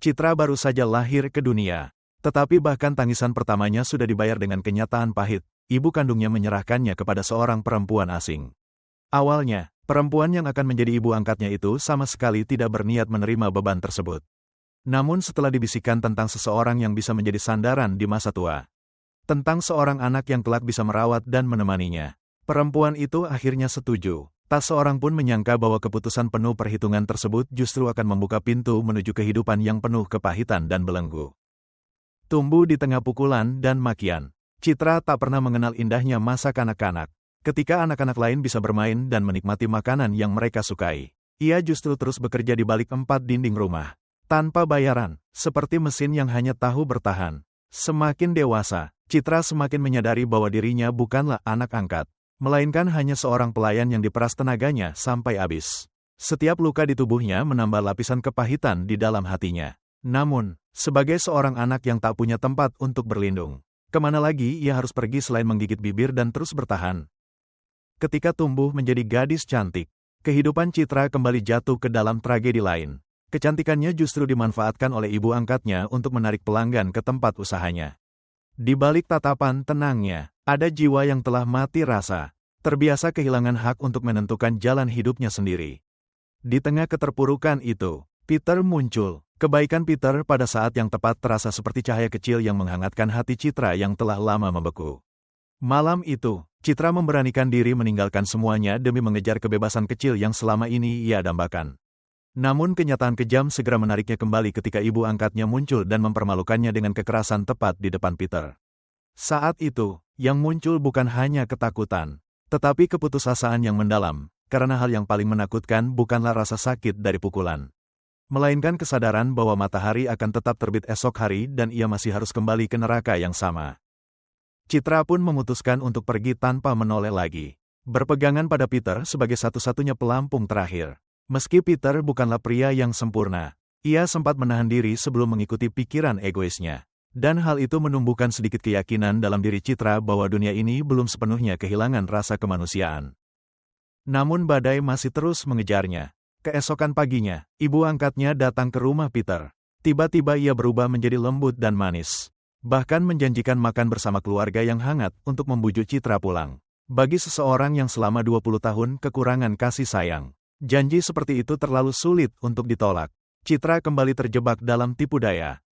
Citra baru saja lahir ke dunia. Tetapi bahkan tangisan pertamanya sudah dibayar dengan kenyataan pahit. Ibu kandungnya menyerahkannya kepada seorang perempuan asing. Awalnya, perempuan yang akan menjadi ibu angkatnya itu sama sekali tidak berniat menerima beban tersebut. Namun setelah dibisikkan tentang seseorang yang bisa menjadi sandaran di masa tua, tentang seorang anak yang kelak bisa merawat dan menemaninya, perempuan itu akhirnya setuju. Tak seorang pun menyangka bahwa keputusan penuh perhitungan tersebut justru akan membuka pintu menuju kehidupan yang penuh kepahitan dan belenggu. Tumbuh di tengah pukulan dan makian, Citra tak pernah mengenal indahnya masa kanak-kanak. Ketika anak-anak lain bisa bermain dan menikmati makanan yang mereka sukai, ia justru terus bekerja di balik 4 dinding rumah, tanpa bayaran, seperti mesin yang hanya tahu bertahan. Semakin dewasa, Citra semakin menyadari bahwa dirinya bukanlah anak angkat, melainkan hanya seorang pelayan yang diperas tenaganya sampai habis. Setiap luka di tubuhnya menambah lapisan kepahitan di dalam hatinya. Namun, sebagai seorang anak yang tak punya tempat untuk berlindung, kemana lagi ia harus pergi selain menggigit bibir dan terus bertahan? Ketika tumbuh menjadi gadis cantik, kehidupan Citra kembali jatuh ke dalam tragedi lain. Kecantikannya justru dimanfaatkan oleh ibu angkatnya untuk menarik pelanggan ke tempat usahanya. Di balik tatapan tenangnya, ada jiwa yang telah mati rasa, terbiasa kehilangan hak untuk menentukan jalan hidupnya sendiri. Di tengah keterpurukan itu, Peter muncul. Kebaikan Peter pada saat yang tepat terasa seperti cahaya kecil yang menghangatkan hati Citra yang telah lama membeku. Malam itu, Citra memberanikan diri meninggalkan semuanya demi mengejar kebebasan kecil yang selama ini ia dambakan. Namun kenyataan kejam segera menariknya kembali ketika ibu angkatnya muncul dan mempermalukannya dengan kekerasan tepat di depan Peter. Saat itu, yang muncul bukan hanya ketakutan, tetapi keputusasaan yang mendalam, karena hal yang paling menakutkan bukanlah rasa sakit dari pukulan, melainkan kesadaran bahwa matahari akan tetap terbit esok hari dan ia masih harus kembali ke neraka yang sama. Citra pun memutuskan untuk pergi tanpa menoleh lagi, berpegangan pada Peter sebagai satu-satunya pelampung terakhir. Meski Peter bukanlah pria yang sempurna, ia sempat menahan diri sebelum mengikuti pikiran egoisnya. Dan hal itu menumbuhkan sedikit keyakinan dalam diri Citra bahwa dunia ini belum sepenuhnya kehilangan rasa kemanusiaan. Namun badai masih terus mengejarnya. Keesokan paginya, ibu angkatnya datang ke rumah Peter. Tiba-tiba ia berubah menjadi lembut dan manis. Bahkan menjanjikan makan bersama keluarga yang hangat untuk membujuk Citra pulang. Bagi seseorang yang selama 20 tahun kekurangan kasih sayang, janji seperti itu terlalu sulit untuk ditolak. Citra kembali terjebak dalam tipu daya.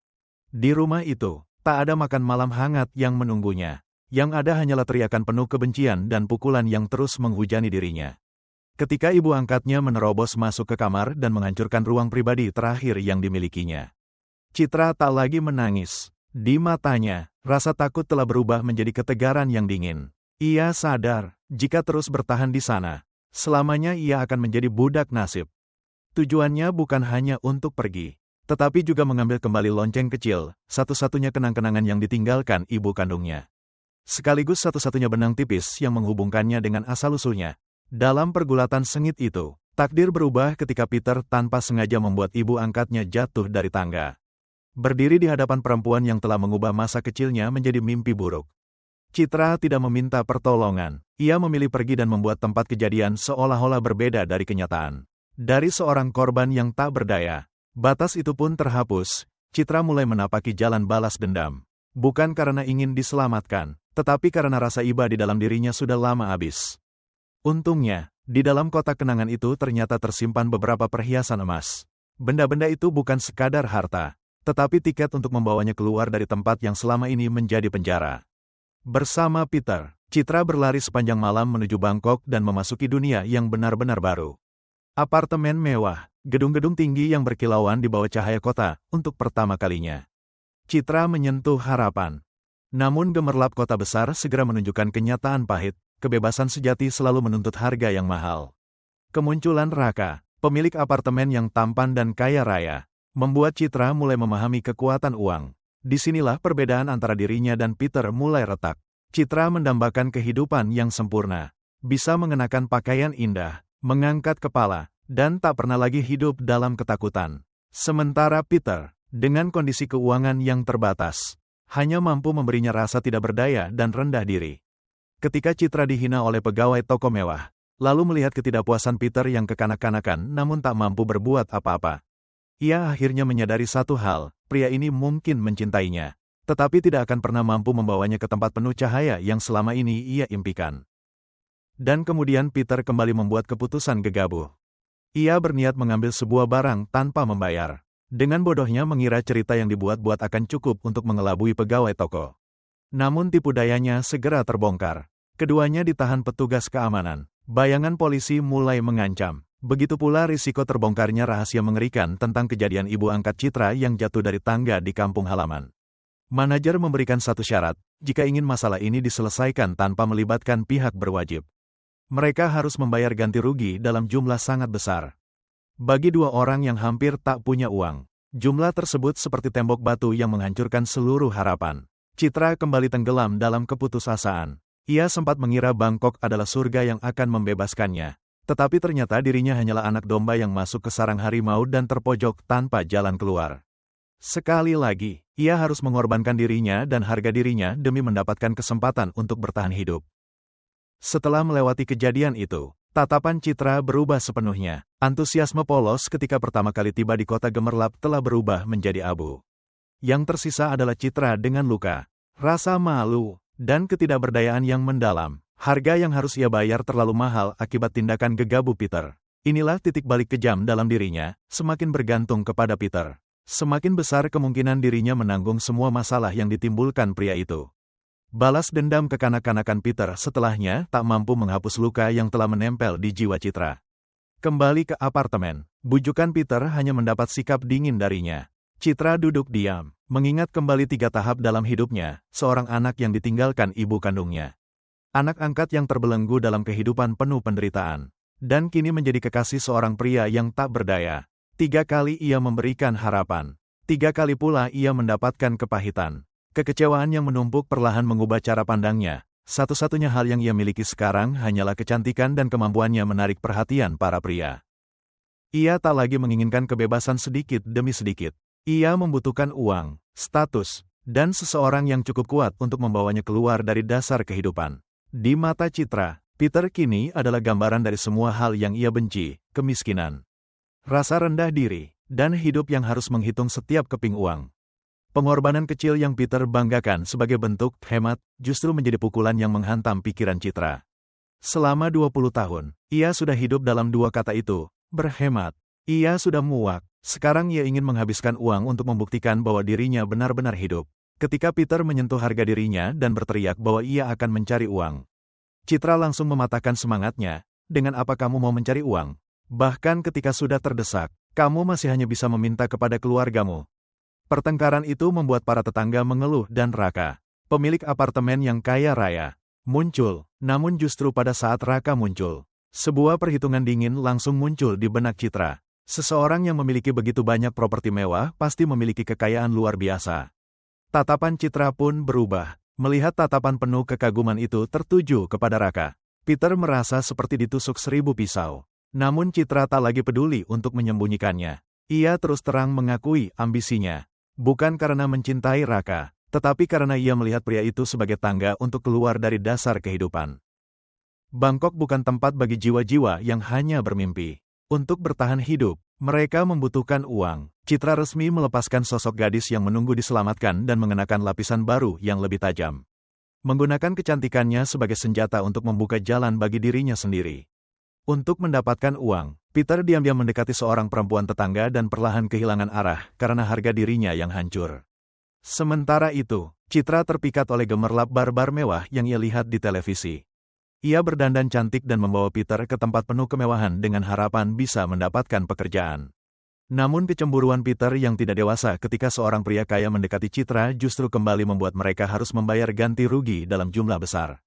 Di rumah itu, tak ada makan malam hangat yang menunggunya. Yang ada hanyalah teriakan penuh kebencian dan pukulan yang terus menghujani dirinya. Ketika ibu angkatnya menerobos masuk ke kamar dan menghancurkan ruang pribadi terakhir yang dimilikinya, Citra tak lagi menangis. Di matanya, rasa takut telah berubah menjadi ketegaran yang dingin. Ia sadar, jika terus bertahan di sana, selamanya ia akan menjadi budak nasib. Tujuannya bukan hanya untuk pergi, tetapi juga mengambil kembali lonceng kecil, satu-satunya kenang-kenangan yang ditinggalkan ibu kandungnya. Sekaligus satu-satunya benang tipis yang menghubungkannya dengan asal-usulnya. Dalam pergulatan sengit itu, takdir berubah ketika Peter tanpa sengaja membuat ibu angkatnya jatuh dari tangga. Berdiri di hadapan perempuan yang telah mengubah masa kecilnya menjadi mimpi buruk. Citra tidak meminta pertolongan. Ia memilih pergi dan membuat tempat kejadian seolah-olah berbeda dari kenyataan. Dari seorang korban yang tak berdaya, batas itu pun terhapus. Citra mulai menapaki jalan balas dendam. Bukan karena ingin diselamatkan, tetapi karena rasa iba di dalam dirinya sudah lama habis. Untungnya, di dalam kotak kenangan itu ternyata tersimpan beberapa perhiasan emas. Benda-benda itu bukan sekadar harta, tetapi tiket untuk membawanya keluar dari tempat yang selama ini menjadi penjara. Bersama Peter, Citra berlari sepanjang malam menuju Bangkok dan memasuki dunia yang benar-benar baru. Apartemen mewah, gedung-gedung tinggi yang berkilauan di bawah cahaya kota untuk pertama kalinya. Citra menyentuh harapan. Namun gemerlap kota besar segera menunjukkan kenyataan pahit. Kebebasan sejati selalu menuntut harga yang mahal. Kemunculan Raka, pemilik apartemen yang tampan dan kaya raya, membuat Citra mulai memahami kekuatan uang. Disinilah perbedaan antara dirinya dan Peter mulai retak. Citra mendambakan kehidupan yang sempurna, bisa mengenakan pakaian indah, mengangkat kepala, dan tak pernah lagi hidup dalam ketakutan. Sementara Peter, dengan kondisi keuangan yang terbatas, hanya mampu memberinya rasa tidak berdaya dan rendah diri. Ketika Citra dihina oleh pegawai toko mewah, lalu melihat ketidakpuasan Peter yang kekanak-kanakan namun tak mampu berbuat apa-apa, ia akhirnya menyadari satu hal, pria ini mungkin mencintainya, tetapi tidak akan pernah mampu membawanya ke tempat penuh cahaya yang selama ini ia impikan. Dan kemudian Peter kembali membuat keputusan gegabah. Ia berniat mengambil sebuah barang tanpa membayar. Dengan bodohnya mengira cerita yang dibuat-buat akan cukup untuk mengelabui pegawai toko. Namun tipu dayanya segera terbongkar. Keduanya ditahan petugas keamanan. Bayangan polisi mulai mengancam. Begitu pula risiko terbongkarnya rahasia mengerikan tentang kejadian ibu angkat Citra yang jatuh dari tangga di kampung halaman. Manajer memberikan satu syarat, jika ingin masalah ini diselesaikan tanpa melibatkan pihak berwajib. Mereka harus membayar ganti rugi dalam jumlah sangat besar. Bagi dua orang yang hampir tak punya uang, jumlah tersebut seperti tembok batu yang menghancurkan seluruh harapan. Citra kembali tenggelam dalam keputusasaan. Ia sempat mengira Bangkok adalah surga yang akan membebaskannya. Tetapi ternyata dirinya hanyalah anak domba yang masuk ke sarang harimau dan terpojok tanpa jalan keluar. Sekali lagi, ia harus mengorbankan dirinya dan harga dirinya demi mendapatkan kesempatan untuk bertahan hidup. Setelah melewati kejadian itu, tatapan Citra berubah sepenuhnya. Antusiasme polos ketika pertama kali tiba di kota gemerlap telah berubah menjadi abu. Yang tersisa adalah Citra dengan luka, rasa malu, dan ketidakberdayaan yang mendalam. Harga yang harus ia bayar terlalu mahal akibat tindakan gegabah Peter. Inilah titik balik kejam dalam dirinya, semakin bergantung kepada Peter. Semakin besar kemungkinan dirinya menanggung semua masalah yang ditimbulkan pria itu. Balas dendam kekanak-kanakan Peter setelahnya tak mampu menghapus luka yang telah menempel di jiwa Citra. Kembali ke apartemen, bujukan Peter hanya mendapat sikap dingin darinya. Citra duduk diam, mengingat kembali 3 tahap dalam hidupnya, seorang anak yang ditinggalkan ibu kandungnya. Anak angkat yang terbelenggu dalam kehidupan penuh penderitaan. Dan kini menjadi kekasih seorang pria yang tak berdaya. 3 kali ia memberikan harapan. 3 kali pula ia mendapatkan kepahitan. Kekecewaan yang menumpuk perlahan mengubah cara pandangnya. Satu-satunya hal yang ia miliki sekarang hanyalah kecantikan dan kemampuannya menarik perhatian para pria. Ia tak lagi menginginkan kebebasan sedikit demi sedikit. Ia membutuhkan uang, status, dan seseorang yang cukup kuat untuk membawanya keluar dari dasar kehidupan. Di mata Citra, Peter kini adalah gambaran dari semua hal yang ia benci, kemiskinan, rasa rendah diri, dan hidup yang harus menghitung setiap keping uang. Pengorbanan kecil yang Peter banggakan sebagai bentuk hemat justru menjadi pukulan yang menghantam pikiran Citra. Selama 20 tahun, ia sudah hidup dalam 2 kata itu, berhemat. Ia sudah muak, sekarang ia ingin menghabiskan uang untuk membuktikan bahwa dirinya benar-benar hidup. Ketika Peter menyentuh harga dirinya dan berteriak bahwa ia akan mencari uang, Citra langsung mematahkan semangatnya. Dengan apa kamu mau mencari uang? Bahkan ketika sudah terdesak, kamu masih hanya bisa meminta kepada keluargamu. Pertengkaran itu membuat para tetangga mengeluh dan Raka, pemilik apartemen yang kaya raya, muncul. Namun justru pada saat Raka muncul, sebuah perhitungan dingin langsung muncul di benak Citra. Seseorang yang memiliki begitu banyak properti mewah pasti memiliki kekayaan luar biasa. Tatapan Citra pun berubah. Melihat tatapan penuh kekaguman itu tertuju kepada Raka, Peter merasa seperti ditusuk 1000 pisau. Namun Citra tak lagi peduli untuk menyembunyikannya. Ia terus terang mengakui ambisinya. Bukan karena mencintai Raka, tetapi karena ia melihat pria itu sebagai tangga untuk keluar dari dasar kehidupan. Bangkok bukan tempat bagi jiwa-jiwa yang hanya bermimpi. Untuk bertahan hidup, mereka membutuhkan uang. Citra resmi melepaskan sosok gadis yang menunggu diselamatkan dan mengenakan lapisan baru yang lebih tajam. Menggunakan kecantikannya sebagai senjata untuk membuka jalan bagi dirinya sendiri. Untuk mendapatkan uang, Peter diam-diam mendekati seorang perempuan tetangga dan perlahan kehilangan arah karena harga dirinya yang hancur. Sementara itu, Citra terpikat oleh gemerlap bar-bar mewah yang ia lihat di televisi. Ia berdandan cantik dan membawa Peter ke tempat penuh kemewahan dengan harapan bisa mendapatkan pekerjaan. Namun kecemburuan Peter yang tidak dewasa ketika seorang pria kaya mendekati Citra justru kembali membuat mereka harus membayar ganti rugi dalam jumlah besar.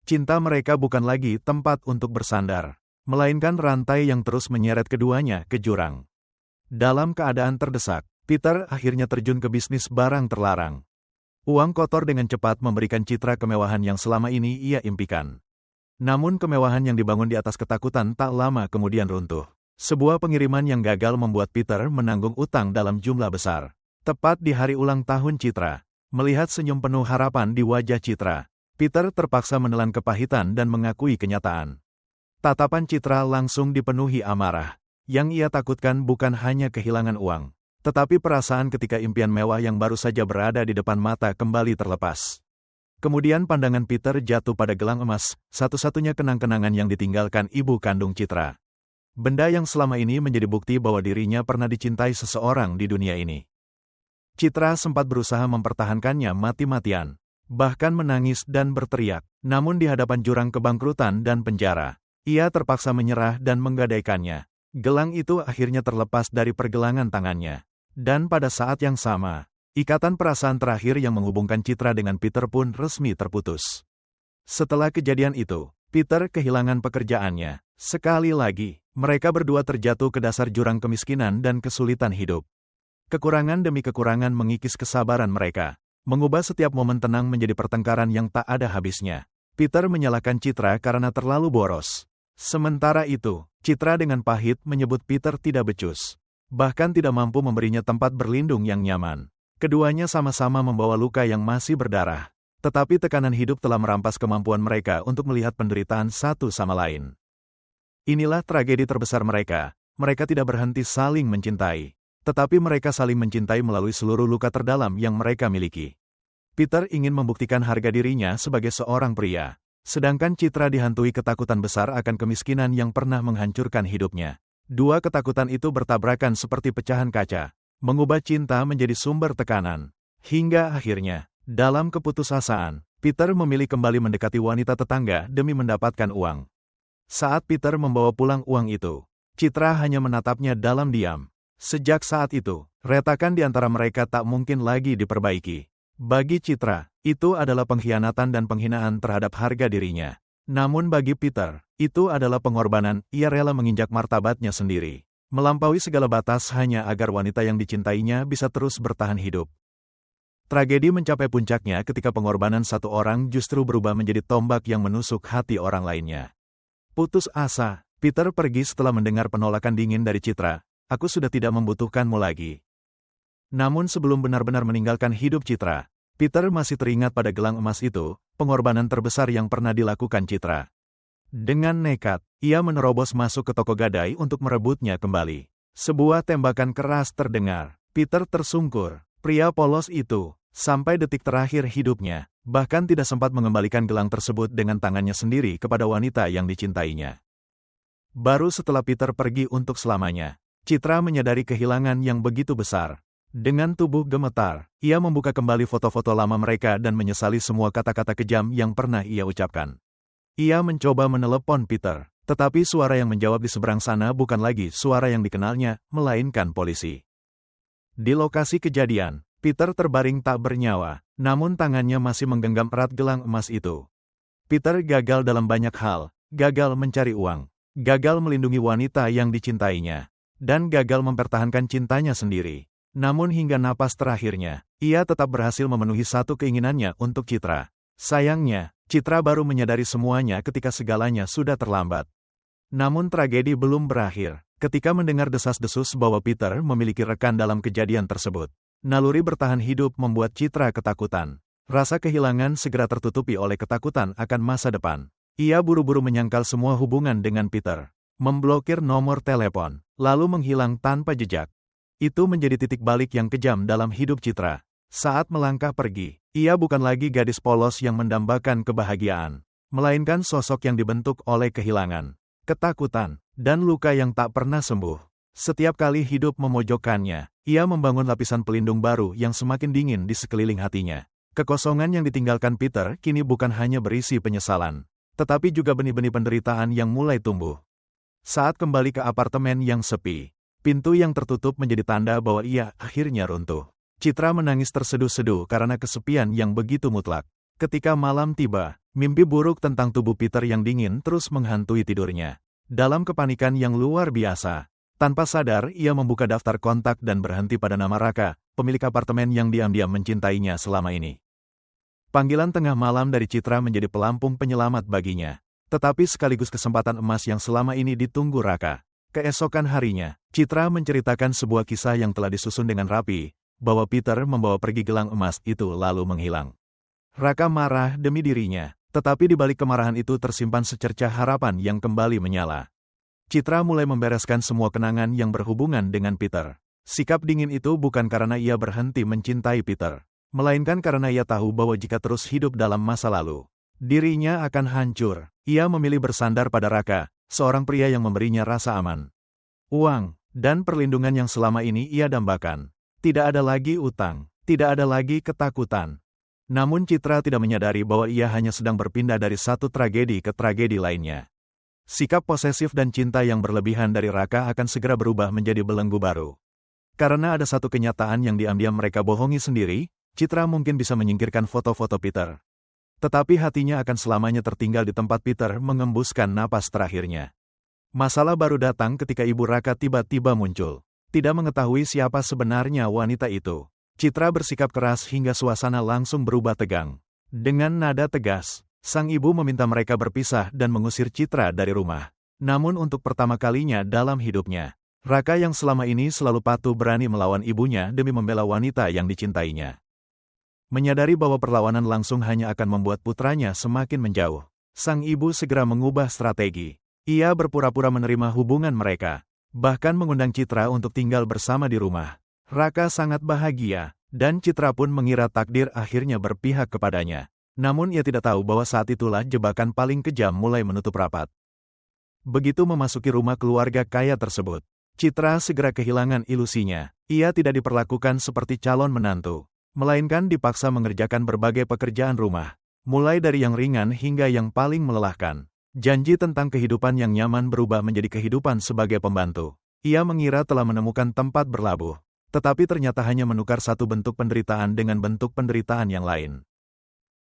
Cinta mereka bukan lagi tempat untuk bersandar, melainkan rantai yang terus menyeret keduanya ke jurang. Dalam keadaan terdesak, Peter akhirnya terjun ke bisnis barang terlarang. Uang kotor dengan cepat memberikan Citra kemewahan yang selama ini ia impikan. Namun kemewahan yang dibangun di atas ketakutan tak lama kemudian runtuh. Sebuah pengiriman yang gagal membuat Peter menanggung utang dalam jumlah besar. Tepat di hari ulang tahun Citra, melihat senyum penuh harapan di wajah Citra, Peter terpaksa menelan kepahitan dan mengakui kenyataan. Tatapan Citra langsung dipenuhi amarah. Yang ia takutkan bukan hanya kehilangan uang, Tetapi perasaan ketika impian mewah yang baru saja berada di depan mata kembali terlepas. Kemudian pandangan Peter jatuh pada gelang emas, satu-satunya kenang-kenangan yang ditinggalkan ibu kandung Citra. Benda yang selama ini menjadi bukti bahwa dirinya pernah dicintai seseorang di dunia ini. Citra sempat berusaha mempertahankannya mati-matian, bahkan menangis dan berteriak. Namun di hadapan jurang kebangkrutan dan penjara, ia terpaksa menyerah dan menggadaikannya. Gelang itu akhirnya terlepas dari pergelangan tangannya. Dan pada saat yang sama, ikatan perasaan terakhir yang menghubungkan Citra dengan Peter pun resmi terputus. Setelah kejadian itu, Peter kehilangan pekerjaannya. Sekali lagi, mereka berdua terjatuh ke dasar jurang kemiskinan dan kesulitan hidup. Kekurangan demi kekurangan mengikis kesabaran mereka, mengubah setiap momen tenang menjadi pertengkaran yang tak ada habisnya. Peter menyalahkan Citra karena terlalu boros. Sementara itu, Citra dengan pahit menyebut Peter tidak becus, bahkan tidak mampu memberinya tempat berlindung yang nyaman. Keduanya sama-sama membawa luka yang masih berdarah, tetapi tekanan hidup telah merampas kemampuan mereka untuk melihat penderitaan satu sama lain. Inilah tragedi terbesar mereka. Mereka tidak berhenti saling mencintai, tetapi mereka saling mencintai melalui seluruh luka terdalam yang mereka miliki. Peter ingin membuktikan harga dirinya sebagai seorang pria, sedangkan Citra dihantui ketakutan besar akan kemiskinan yang pernah menghancurkan hidupnya. Dua ketakutan itu bertabrakan seperti pecahan kaca, mengubah cinta menjadi sumber tekanan. Hingga akhirnya, dalam keputusasaan, Peter memilih kembali mendekati wanita tetangga demi mendapatkan uang. Saat Peter membawa pulang uang itu, Citra hanya menatapnya dalam diam. Sejak saat itu, retakan di antara mereka tak mungkin lagi diperbaiki. Bagi Citra, itu adalah pengkhianatan dan penghinaan terhadap harga dirinya. Namun bagi Peter, itu adalah pengorbanan. Ia rela menginjak martabatnya sendiri, melampaui segala batas hanya agar wanita yang dicintainya bisa terus bertahan hidup. Tragedi mencapai puncaknya ketika pengorbanan satu orang justru berubah menjadi tombak yang menusuk hati orang lainnya. Putus asa, Peter pergi setelah mendengar penolakan dingin dari Citra. Aku sudah tidak membutuhkanmu lagi. Namun sebelum benar-benar meninggalkan hidup Citra, Peter masih teringat pada gelang emas itu, pengorbanan terbesar yang pernah dilakukan Citra. Dengan nekat, ia menerobos masuk ke toko gadai untuk merebutnya kembali. Sebuah tembakan keras terdengar. Peter tersungkur. Pria polos itu, sampai detik terakhir hidupnya, bahkan tidak sempat mengembalikan gelang tersebut dengan tangannya sendiri kepada wanita yang dicintainya. Baru setelah Peter pergi untuk selamanya, Citra menyadari kehilangan yang begitu besar. Dengan tubuh gemetar, ia membuka kembali foto-foto lama mereka dan menyesali semua kata-kata kejam yang pernah ia ucapkan. Ia mencoba menelepon Peter, tetapi suara yang menjawab di seberang sana bukan lagi suara yang dikenalnya, melainkan polisi. Di lokasi kejadian, Peter terbaring tak bernyawa, namun tangannya masih menggenggam erat gelang emas itu. Peter gagal dalam banyak hal, gagal mencari uang, gagal melindungi wanita yang dicintainya, dan gagal mempertahankan cintanya sendiri. Namun hingga napas terakhirnya, ia tetap berhasil memenuhi satu keinginannya untuk Citra. Sayangnya, Citra baru menyadari semuanya ketika segalanya sudah terlambat. Namun tragedi belum berakhir, ketika mendengar desas-desus bahwa Peter memiliki rekan dalam kejadian tersebut. Naluri bertahan hidup membuat Citra ketakutan. Rasa kehilangan segera tertutupi oleh ketakutan akan masa depan. Ia buru-buru menyangkal semua hubungan dengan Peter, memblokir nomor telepon, lalu menghilang tanpa jejak. Itu menjadi titik balik yang kejam dalam hidup Citra. Saat melangkah pergi, ia bukan lagi gadis polos yang mendambakan kebahagiaan, melainkan sosok yang dibentuk oleh kehilangan, ketakutan, dan luka yang tak pernah sembuh. Setiap kali hidup memojokkannya, ia membangun lapisan pelindung baru yang semakin dingin di sekeliling hatinya. Kekosongan yang ditinggalkan Peter kini bukan hanya berisi penyesalan, tetapi juga benih-benih penderitaan yang mulai tumbuh. Saat kembali ke apartemen yang sepi, pintu yang tertutup menjadi tanda bahwa ia akhirnya runtuh. Citra menangis terseduh-seduh karena kesepian yang begitu mutlak. Ketika malam tiba, mimpi buruk tentang tubuh Peter yang dingin terus menghantui tidurnya. Dalam kepanikan yang luar biasa, tanpa sadar ia membuka daftar kontak dan berhenti pada nama Raka, pemilik apartemen yang diam-diam mencintainya selama ini. Panggilan tengah malam dari Citra menjadi pelampung penyelamat baginya, tetapi sekaligus kesempatan emas yang selama ini ditunggu Raka. Keesokan harinya, Citra menceritakan sebuah kisah yang telah disusun dengan rapi, bahwa Peter membawa pergi gelang emas itu lalu menghilang. Raka marah demi dirinya, tetapi di balik kemarahan itu tersimpan secercah harapan yang kembali menyala. Citra mulai membereskan semua kenangan yang berhubungan dengan Peter. Sikap dingin itu bukan karena ia berhenti mencintai Peter, melainkan karena ia tahu bahwa jika terus hidup dalam masa lalu, dirinya akan hancur. Ia memilih bersandar pada Raka, seorang pria yang memberinya rasa aman, uang, dan perlindungan yang selama ini ia dambakan. Tidak ada lagi utang, tidak ada lagi ketakutan. Namun Citra tidak menyadari bahwa ia hanya sedang berpindah dari satu tragedi ke tragedi lainnya. Sikap posesif dan cinta yang berlebihan dari Raka akan segera berubah menjadi belenggu baru. Karena ada satu kenyataan yang diam-diam mereka bohongi sendiri, Citra mungkin bisa menyingkirkan foto-foto Peter. Tetapi hatinya akan selamanya tertinggal di tempat Peter mengembuskan napas terakhirnya. Masalah baru datang ketika ibu Raka tiba-tiba muncul. Tidak mengetahui siapa sebenarnya wanita itu, Citra bersikap keras hingga suasana langsung berubah tegang. Dengan nada tegas, sang ibu meminta mereka berpisah dan mengusir Citra dari rumah. Namun untuk pertama kalinya dalam hidupnya, Raka yang selama ini selalu patuh berani melawan ibunya demi membela wanita yang dicintainya. Menyadari bahwa perlawanan langsung hanya akan membuat putranya semakin menjauh, sang ibu segera mengubah strategi. Ia berpura-pura menerima hubungan mereka, bahkan mengundang Citra untuk tinggal bersama di rumah. Raka sangat bahagia, dan Citra pun mengira takdir akhirnya berpihak kepadanya. Namun ia tidak tahu bahwa saat itulah jebakan paling kejam mulai menutup rapat. Begitu memasuki rumah keluarga kaya tersebut, Citra segera kehilangan ilusinya. Ia tidak diperlakukan seperti calon menantu, melainkan dipaksa mengerjakan berbagai pekerjaan rumah, mulai dari yang ringan hingga yang paling melelahkan. Janji tentang kehidupan yang nyaman berubah menjadi kehidupan sebagai pembantu. Ia mengira telah menemukan tempat berlabuh, tetapi ternyata hanya menukar satu bentuk penderitaan dengan bentuk penderitaan yang lain.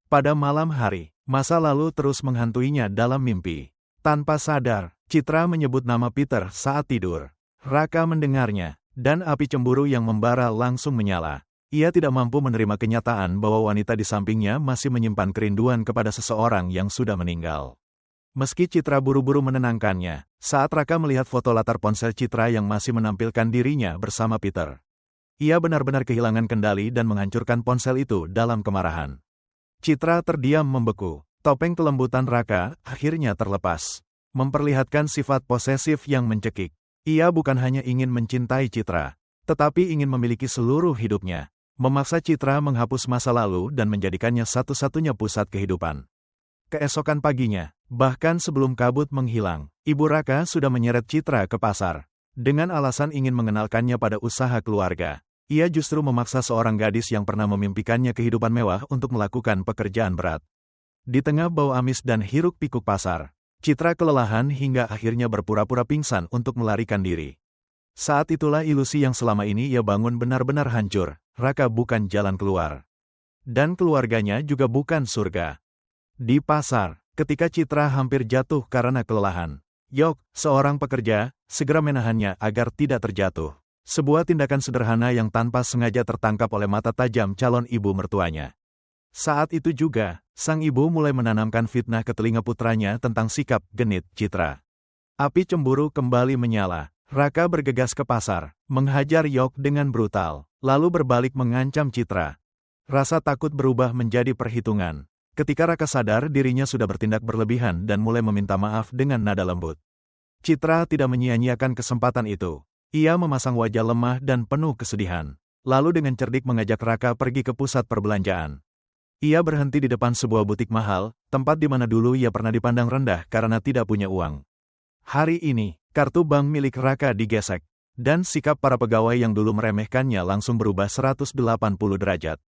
Pada malam hari, masa lalu terus menghantuinya dalam mimpi. Tanpa sadar, Citra menyebut nama Peter saat tidur. Raka mendengarnya, dan api cemburu yang membara langsung menyala. Ia tidak mampu menerima kenyataan bahwa wanita di sampingnya masih menyimpan kerinduan kepada seseorang yang sudah meninggal. Meski Citra buru-buru menenangkannya, saat Raka melihat foto latar ponsel Citra yang masih menampilkan dirinya bersama Peter, ia benar-benar kehilangan kendali dan menghancurkan ponsel itu dalam kemarahan. Citra terdiam membeku. Topeng kelembutan Raka akhirnya terlepas, memperlihatkan sifat posesif yang mencekik. Ia bukan hanya ingin mencintai Citra, tetapi ingin memiliki seluruh hidupnya. Memaksa Citra menghapus masa lalu dan menjadikannya satu-satunya pusat kehidupan. Keesokan paginya, bahkan sebelum kabut menghilang, Ibu Raka sudah menyeret Citra ke pasar. Dengan alasan ingin mengenalkannya pada usaha keluarga, ia justru memaksa seorang gadis yang pernah memimpikannya kehidupan mewah untuk melakukan pekerjaan berat. Di tengah bau amis dan hiruk-pikuk pasar, Citra kelelahan hingga akhirnya berpura-pura pingsan untuk melarikan diri. Saat itulah ilusi yang selama ini ia bangun benar-benar hancur. Raka bukan jalan keluar. Dan keluarganya juga bukan surga. Di pasar, ketika Citra hampir jatuh karena kelelahan, Yok, seorang pekerja, segera menahannya agar tidak terjatuh. Sebuah tindakan sederhana yang tanpa sengaja tertangkap oleh mata tajam calon ibu mertuanya. Saat itu juga, sang ibu mulai menanamkan fitnah ke telinga putranya tentang sikap genit Citra. Api cemburu kembali menyala. Raka bergegas ke pasar, menghajar Yok dengan brutal, lalu berbalik mengancam Citra. Rasa takut berubah menjadi perhitungan. Ketika Raka sadar dirinya sudah bertindak berlebihan dan mulai meminta maaf dengan nada lembut. Citra tidak menyia-nyiakan kesempatan itu. Ia memasang wajah lemah dan penuh kesedihan. Lalu dengan cerdik mengajak Raka pergi ke pusat perbelanjaan. Ia berhenti di depan sebuah butik mahal, tempat di mana dulu ia pernah dipandang rendah karena tidak punya uang. Hari ini, kartu bank milik Raka digesek, dan sikap para pegawai yang dulu meremehkannya langsung berubah 180 derajat.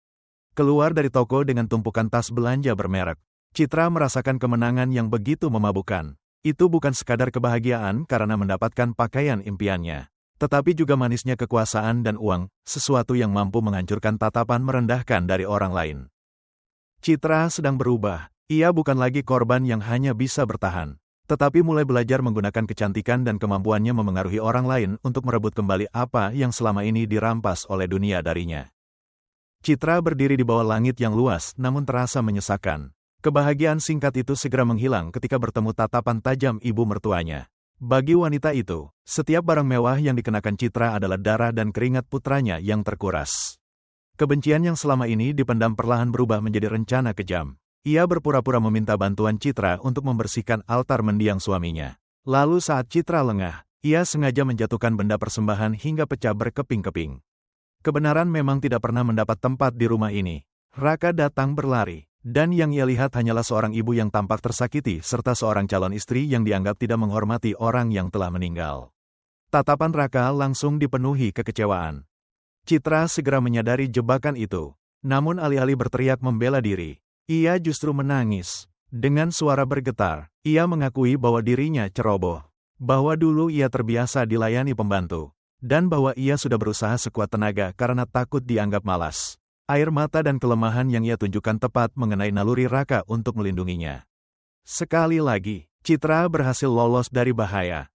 Keluar dari toko dengan tumpukan tas belanja bermerek, Citra merasakan kemenangan yang begitu memabukkan. Itu bukan sekadar kebahagiaan karena mendapatkan pakaian impiannya, tetapi juga manisnya kekuasaan dan uang, sesuatu yang mampu menghancurkan tatapan merendahkan dari orang lain. Citra sedang berubah. Ia bukan lagi korban yang hanya bisa bertahan, tetapi mulai belajar menggunakan kecantikan dan kemampuannya memengaruhi orang lain untuk merebut kembali apa yang selama ini dirampas oleh dunia darinya. Citra berdiri di bawah langit yang luas namun terasa menyesakan. Kebahagiaan singkat itu segera menghilang ketika bertemu tatapan tajam ibu mertuanya. Bagi wanita itu, setiap barang mewah yang dikenakan Citra adalah darah dan keringat putranya yang terkuras. Kebencian yang selama ini dipendam perlahan berubah menjadi rencana kejam. Ia berpura-pura meminta bantuan Citra untuk membersihkan altar mendiang suaminya. Lalu saat Citra lengah, Ia sengaja menjatuhkan benda persembahan hingga pecah berkeping-keping. Kebenaran memang tidak pernah mendapat tempat di rumah ini. Raka datang berlari, dan yang ia lihat hanyalah seorang ibu yang tampak tersakiti serta seorang calon istri yang dianggap tidak menghormati orang yang telah meninggal. Tatapan Raka langsung dipenuhi kekecewaan. Citra segera menyadari jebakan itu. Namun alih-alih berteriak membela diri, ia justru menangis. Dengan suara bergetar, ia mengakui bahwa dirinya ceroboh. Bahwa dulu ia terbiasa dilayani pembantu. Dan bahwa ia sudah berusaha sekuat tenaga karena takut dianggap malas. Air mata dan kelemahan yang ia tunjukkan tepat mengenai naluri Raka untuk melindunginya. Sekali lagi, Citra berhasil lolos dari bahaya.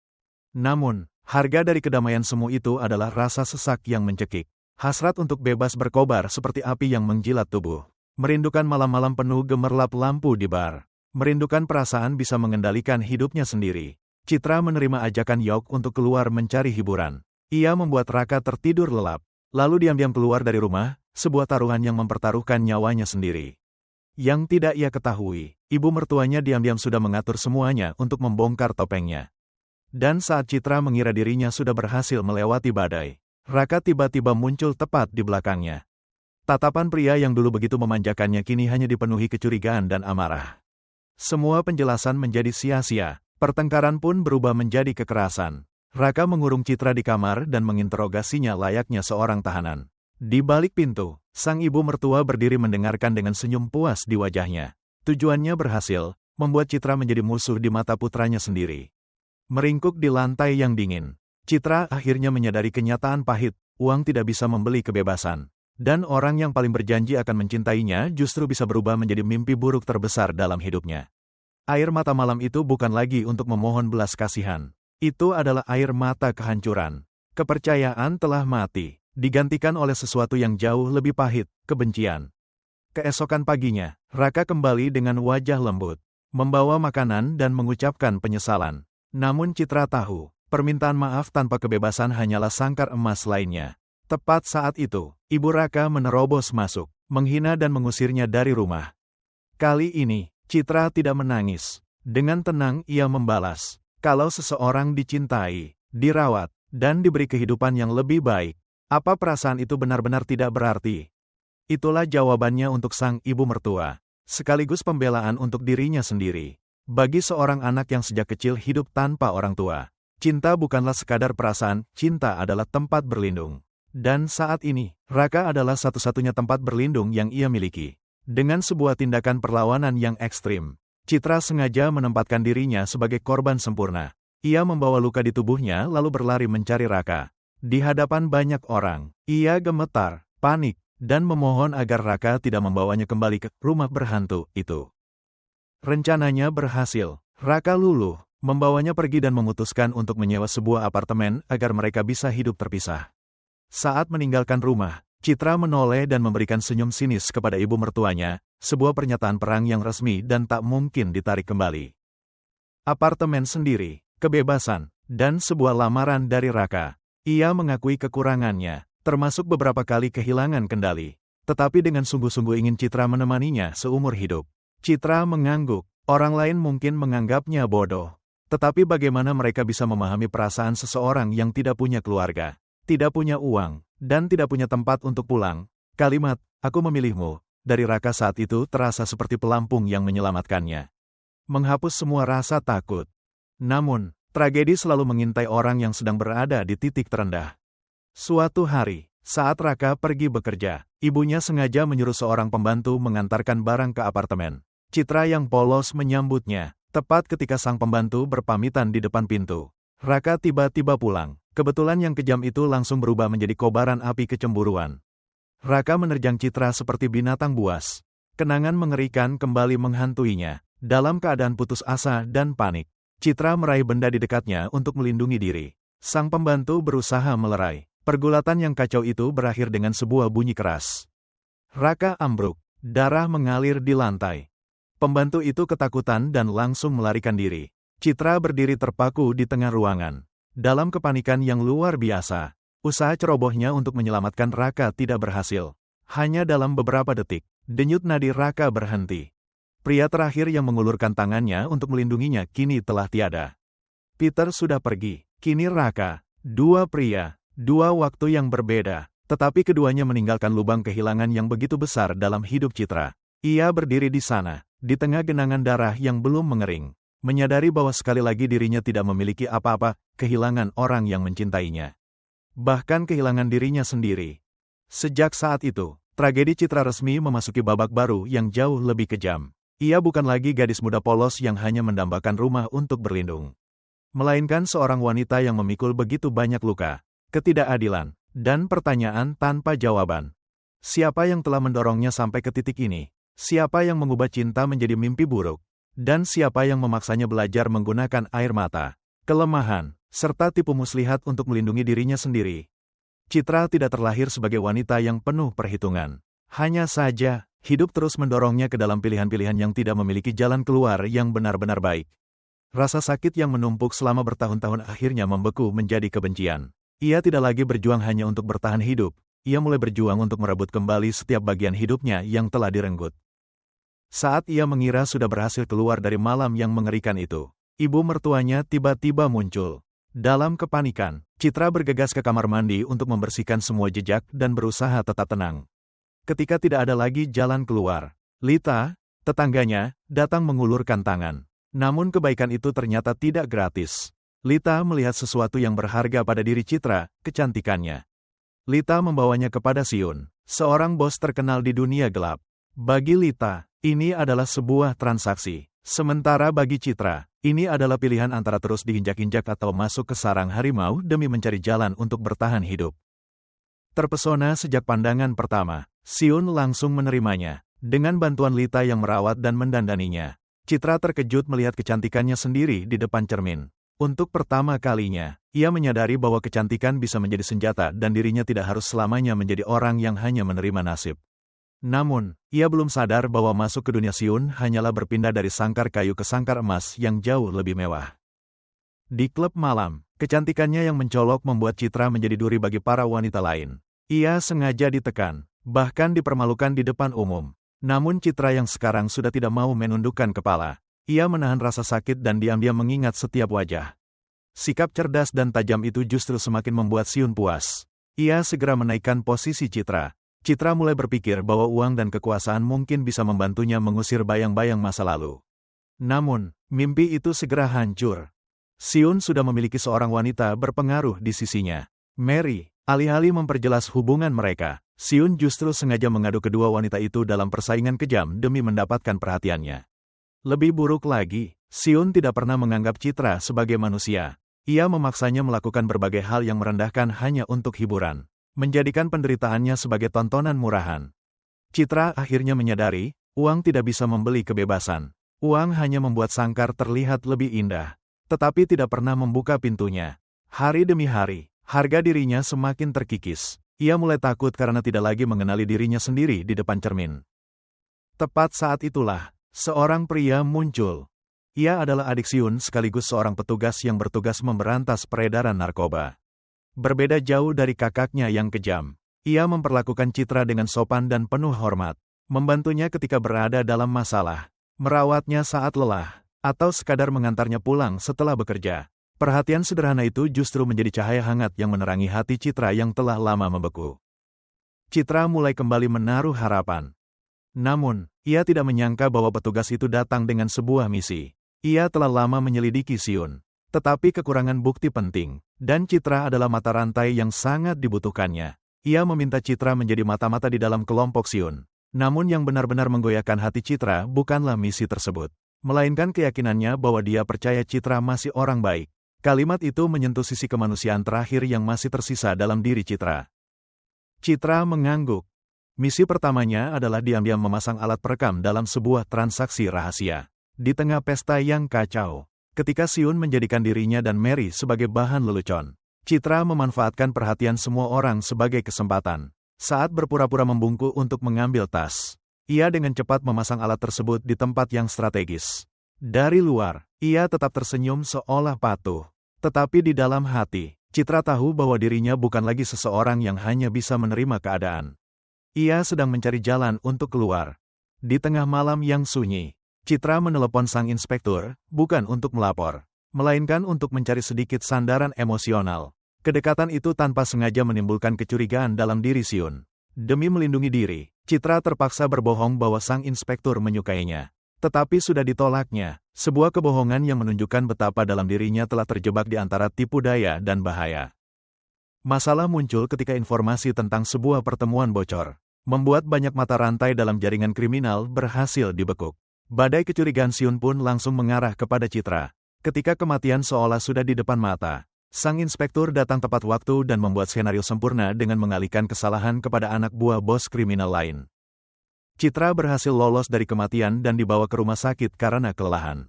Namun, harga dari kedamaian semu itu adalah rasa sesak yang mencekik. Hasrat untuk bebas berkobar seperti api yang menjilat tubuh. Merindukan malam-malam penuh gemerlap lampu di bar. Merindukan perasaan bisa mengendalikan hidupnya sendiri. Citra menerima ajakan Yok untuk keluar mencari hiburan. Ia membuat Raka tertidur lelap, lalu diam-diam keluar dari rumah, sebuah taruhan yang mempertaruhkan nyawanya sendiri. Yang tidak ia ketahui, ibu mertuanya diam-diam sudah mengatur semuanya untuk membongkar topengnya. Dan saat Citra mengira dirinya sudah berhasil melewati badai, Raka tiba-tiba muncul tepat di belakangnya. Tatapan pria yang dulu begitu memanjakannya kini hanya dipenuhi kecurigaan dan amarah. Semua penjelasan menjadi sia-sia, pertengkaran pun berubah menjadi kekerasan. Raka mengurung Citra di kamar dan menginterogasinya layaknya seorang tahanan. Di balik pintu, sang ibu mertua berdiri mendengarkan dengan senyum puas di wajahnya. Tujuannya berhasil, membuat Citra menjadi musuh di mata putranya sendiri. Meringkuk di lantai yang dingin, Citra akhirnya menyadari kenyataan pahit, uang tidak bisa membeli kebebasan. Dan orang yang paling berjanji akan mencintainya justru bisa berubah menjadi mimpi buruk terbesar dalam hidupnya. Air mata malam itu bukan lagi untuk memohon belas kasihan. Itu adalah air mata kehancuran. Kepercayaan telah mati, digantikan oleh sesuatu yang jauh lebih pahit, kebencian. Keesokan paginya, Raka kembali dengan wajah lembut, membawa makanan dan mengucapkan penyesalan. Namun Citra tahu, permintaan maaf tanpa kebebasan hanyalah sangkar emas lainnya. Tepat saat itu, Ibu Raka menerobos masuk, menghina dan mengusirnya dari rumah. Kali ini, Citra tidak menangis. Dengan tenang ia membalas. Kalau seseorang dicintai, dirawat, dan diberi kehidupan yang lebih baik, apa perasaan itu benar-benar tidak berarti? Itulah jawabannya untuk sang ibu mertua, sekaligus pembelaan untuk dirinya sendiri. Bagi seorang anak yang sejak kecil hidup tanpa orang tua, cinta bukanlah sekadar perasaan, cinta adalah tempat berlindung. Dan saat ini, Raka adalah satu-satunya tempat berlindung yang ia miliki. Dengan sebuah tindakan perlawanan yang ekstrim, Citra sengaja menempatkan dirinya sebagai korban sempurna. Ia membawa luka di tubuhnya lalu berlari mencari Raka. Di hadapan banyak orang, ia gemetar, panik, dan memohon agar Raka tidak membawanya kembali ke rumah berhantu itu. Rencananya berhasil. Raka luluh, membawanya pergi dan memutuskan untuk menyewa sebuah apartemen agar mereka bisa hidup terpisah. Saat meninggalkan rumah, Citra menoleh dan memberikan senyum sinis kepada ibu mertuanya, sebuah pernyataan perang yang resmi dan tak mungkin ditarik kembali. Apartemen sendiri, kebebasan, dan sebuah lamaran dari Raka. Ia mengakui kekurangannya, termasuk beberapa kali kehilangan kendali. Tetapi dengan sungguh-sungguh ingin Citra menemaninya seumur hidup. Citra mengangguk, orang lain mungkin menganggapnya bodoh. Tetapi bagaimana mereka bisa memahami perasaan seseorang yang tidak punya keluarga, tidak punya uang, dan tidak punya tempat untuk pulang? Kalimat, "Aku memilihmu," dari Raka saat itu terasa seperti pelampung yang menyelamatkannya. Menghapus semua rasa takut. Namun, tragedi selalu mengintai orang yang sedang berada di titik terendah. Suatu hari, saat Raka pergi bekerja, ibunya sengaja menyuruh seorang pembantu mengantarkan barang ke apartemen. Citra yang polos menyambutnya, tepat ketika sang pembantu berpamitan di depan pintu. Raka tiba-tiba pulang. Kebetulan yang kejam itu langsung berubah menjadi kobaran api kecemburuan. Raka menerjang Citra seperti binatang buas. Kenangan mengerikan kembali menghantuinya. Dalam keadaan putus asa dan panik, Citra meraih benda di dekatnya untuk melindungi diri. Sang pembantu berusaha melerai. Pergulatan yang kacau itu berakhir dengan sebuah bunyi keras. Raka ambruk, darah mengalir di lantai. Pembantu itu ketakutan dan langsung melarikan diri. Citra berdiri terpaku di tengah ruangan. Dalam kepanikan yang luar biasa, usaha cerobohnya untuk menyelamatkan Raka tidak berhasil. Hanya dalam beberapa detik, denyut nadi Raka berhenti. Pria terakhir yang mengulurkan tangannya untuk melindunginya kini telah tiada. Peter sudah pergi. Kini Raka, dua pria, dua waktu yang berbeda, tetapi keduanya meninggalkan lubang kehilangan yang begitu besar dalam hidup Citra. Ia berdiri di sana, di tengah genangan darah yang belum mengering, menyadari bahwa sekali lagi dirinya tidak memiliki apa-apa, kehilangan orang yang mencintainya. Bahkan kehilangan dirinya sendiri. Sejak saat itu, tragedi Citra resmi memasuki babak baru yang jauh lebih kejam. Ia bukan lagi gadis muda polos yang hanya mendambakan rumah untuk berlindung, melainkan seorang wanita yang memikul begitu banyak luka, ketidakadilan, dan pertanyaan tanpa jawaban. Siapa yang telah mendorongnya sampai ke titik ini? Siapa yang mengubah cinta menjadi mimpi buruk? Dan siapa yang memaksanya belajar menggunakan air mata, kelemahan, serta tipu muslihat untuk melindungi dirinya sendiri? Citra tidak terlahir sebagai wanita yang penuh perhitungan. Hanya saja, hidup terus mendorongnya ke dalam pilihan-pilihan yang tidak memiliki jalan keluar yang benar-benar baik. Rasa sakit yang menumpuk selama bertahun-tahun akhirnya membeku menjadi kebencian. Ia tidak lagi berjuang hanya untuk bertahan hidup, ia mulai berjuang untuk merebut kembali setiap bagian hidupnya yang telah direnggut. Saat ia mengira sudah berhasil keluar dari malam yang mengerikan itu, ibu mertuanya tiba-tiba muncul. Dalam kepanikan, Citra bergegas ke kamar mandi untuk membersihkan semua jejak dan berusaha tetap tenang. Ketika tidak ada lagi jalan keluar, Lita, tetangganya, datang mengulurkan tangan. Namun kebaikan itu ternyata tidak gratis. Lita melihat sesuatu yang berharga pada diri Citra, kecantikannya. Lita membawanya kepada Siun, seorang bos terkenal di dunia gelap. Bagi Lita, ini adalah sebuah transaksi. Sementara bagi Citra, ini adalah pilihan antara terus diinjak-injak atau masuk ke sarang harimau demi mencari jalan untuk bertahan hidup. Terpesona sejak pandangan pertama, Siun langsung menerimanya. Dengan bantuan Lita yang merawat dan mendandaninya, Citra terkejut melihat kecantikannya sendiri di depan cermin. Untuk pertama kalinya, ia menyadari bahwa kecantikan bisa menjadi senjata dan dirinya tidak harus selamanya menjadi orang yang hanya menerima nasib. Namun, ia belum sadar bahwa masuk ke dunia Siun hanyalah berpindah dari sangkar kayu ke sangkar emas yang jauh lebih mewah. Di klub malam, kecantikannya yang mencolok membuat Citra menjadi duri bagi para wanita lain. Ia sengaja ditekan, bahkan dipermalukan di depan umum. Namun Citra yang sekarang sudah tidak mau menundukkan kepala. Ia menahan rasa sakit dan diam-diam mengingat setiap wajah. Sikap cerdas dan tajam itu justru semakin membuat Siun puas. Ia segera menaikkan posisi Citra. Citra mulai berpikir bahwa uang dan kekuasaan mungkin bisa membantunya mengusir bayang-bayang masa lalu. Namun, mimpi itu segera hancur. Siun sudah memiliki seorang wanita berpengaruh di sisinya, Mary. Alih-alih memperjelas hubungan mereka, Siun justru sengaja mengadu kedua wanita itu dalam persaingan kejam demi mendapatkan perhatiannya. Lebih buruk lagi, Siun tidak pernah menganggap Citra sebagai manusia. Ia memaksanya melakukan berbagai hal yang merendahkan hanya untuk hiburan, menjadikan penderitaannya sebagai tontonan murahan. Citra akhirnya menyadari, uang tidak bisa membeli kebebasan. Uang hanya membuat sangkar terlihat lebih indah, tetapi tidak pernah membuka pintunya. Hari demi hari, harga dirinya semakin terkikis. Ia mulai takut karena tidak lagi mengenali dirinya sendiri di depan cermin. Tepat saat itulah, seorang pria muncul. Ia adalah adik Siun sekaligus seorang petugas yang bertugas memberantas peredaran narkoba. Berbeda jauh dari kakaknya yang kejam, ia memperlakukan Citra dengan sopan dan penuh hormat, membantunya ketika berada dalam masalah, merawatnya saat lelah, atau sekadar mengantarnya pulang setelah bekerja. Perhatian sederhana itu justru menjadi cahaya hangat yang menerangi hati Citra yang telah lama membeku. Citra mulai kembali menaruh harapan. Namun, ia tidak menyangka bahwa petugas itu datang dengan sebuah misi. Ia telah lama menyelidiki Siun, tetapi kekurangan bukti penting, dan Citra adalah mata rantai yang sangat dibutuhkannya. Ia meminta Citra menjadi mata-mata di dalam kelompok Siun. Namun yang benar-benar menggoyahkan hati Citra bukanlah misi tersebut, melainkan keyakinannya bahwa dia percaya Citra masih orang baik. Kalimat itu menyentuh sisi kemanusiaan terakhir yang masih tersisa dalam diri Citra. Citra mengangguk. Misi pertamanya adalah diam-diam memasang alat perekam dalam sebuah transaksi rahasia. Di tengah pesta yang kacau, ketika Siun menjadikan dirinya dan Mary sebagai bahan lelucon, Citra memanfaatkan perhatian semua orang sebagai kesempatan. Saat berpura-pura membungkuk untuk mengambil tas, ia dengan cepat memasang alat tersebut di tempat yang strategis. Dari luar, ia tetap tersenyum seolah patuh. Tetapi di dalam hati, Citra tahu bahwa dirinya bukan lagi seseorang yang hanya bisa menerima keadaan. Ia sedang mencari jalan untuk keluar. Di tengah malam yang sunyi, Citra menelepon sang inspektur, bukan untuk melapor, melainkan untuk mencari sedikit sandaran emosional. Kedekatan itu tanpa sengaja menimbulkan kecurigaan dalam diri Siun. Demi melindungi diri, Citra terpaksa berbohong bahwa sang inspektur menyukainya. Tetapi sudah ditolaknya, sebuah kebohongan yang menunjukkan betapa dalam dirinya telah terjebak di antara tipu daya dan bahaya. Masalah muncul ketika informasi tentang sebuah pertemuan bocor, membuat banyak mata rantai dalam jaringan kriminal berhasil dibekuk. Badai kecurigaan Siun pun langsung mengarah kepada Citra. Ketika kematian seolah sudah di depan mata, sang inspektur datang tepat waktu dan membuat skenario sempurna dengan mengalihkan kesalahan kepada anak buah bos kriminal lain. Citra berhasil lolos dari kematian dan dibawa ke rumah sakit karena kelelahan.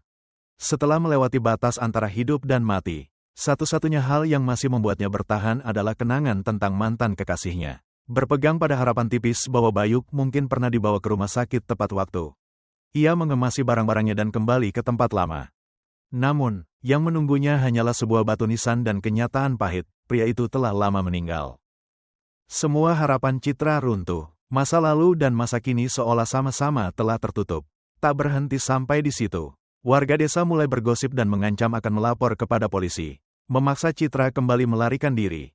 Setelah melewati batas antara hidup dan mati, satu-satunya hal yang masih membuatnya bertahan adalah kenangan tentang mantan kekasihnya. Berpegang pada harapan tipis bahwa Bayuk mungkin pernah dibawa ke rumah sakit tepat waktu. Ia mengemasi barang-barangnya dan kembali ke tempat lama. Namun, yang menunggunya hanyalah sebuah batu nisan dan kenyataan pahit, pria itu telah lama meninggal. Semua harapan Citra runtuh, masa lalu dan masa kini seolah sama-sama telah tertutup. Tak berhenti sampai di situ. Warga desa mulai bergosip dan mengancam akan melapor kepada polisi. Memaksa Citra kembali melarikan diri.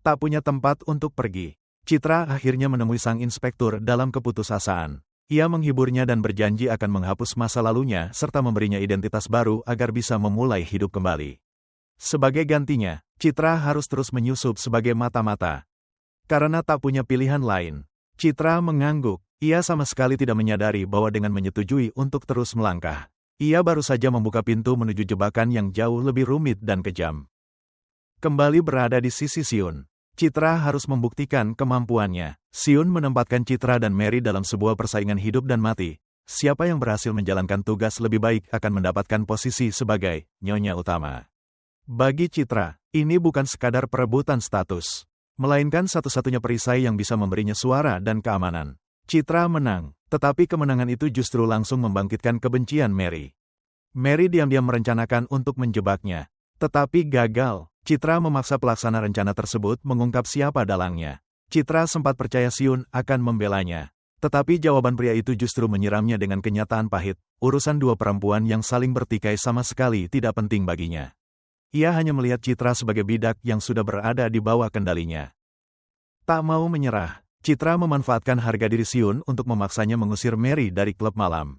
Tak punya tempat untuk pergi, Citra akhirnya menemui sang inspektur dalam keputusasaan. Ia menghiburnya dan berjanji akan menghapus masa lalunya serta memberinya identitas baru agar bisa memulai hidup kembali. Sebagai gantinya, Citra harus terus menyusup sebagai mata-mata. Karena tak punya pilihan lain, Citra mengangguk. Ia sama sekali tidak menyadari bahwa dengan menyetujui untuk terus melangkah, ia baru saja membuka pintu menuju jebakan yang jauh lebih rumit dan kejam. Kembali berada di sisi Siun, Citra harus membuktikan kemampuannya. Siun menempatkan Citra dan Mary dalam sebuah persaingan hidup dan mati. Siapa yang berhasil menjalankan tugas lebih baik akan mendapatkan posisi sebagai nyonya utama. Bagi Citra, ini bukan sekadar perebutan status, melainkan satu-satunya perisai yang bisa memberinya suara dan keamanan. Citra menang, tetapi kemenangan itu justru langsung membangkitkan kebencian Mary. Mary diam-diam merencanakan untuk menjebaknya, tetapi gagal. Citra memaksa pelaksana rencana tersebut mengungkap siapa dalangnya. Citra sempat percaya Siun akan membelanya, tetapi jawaban pria itu justru menyiramnya dengan kenyataan pahit. Urusan dua perempuan yang saling bertikai sama sekali tidak penting baginya. Ia hanya melihat Citra sebagai bidak yang sudah berada di bawah kendalinya. Tak mau menyerah, Citra memanfaatkan harga diri Siun untuk memaksanya mengusir Mary dari klub malam.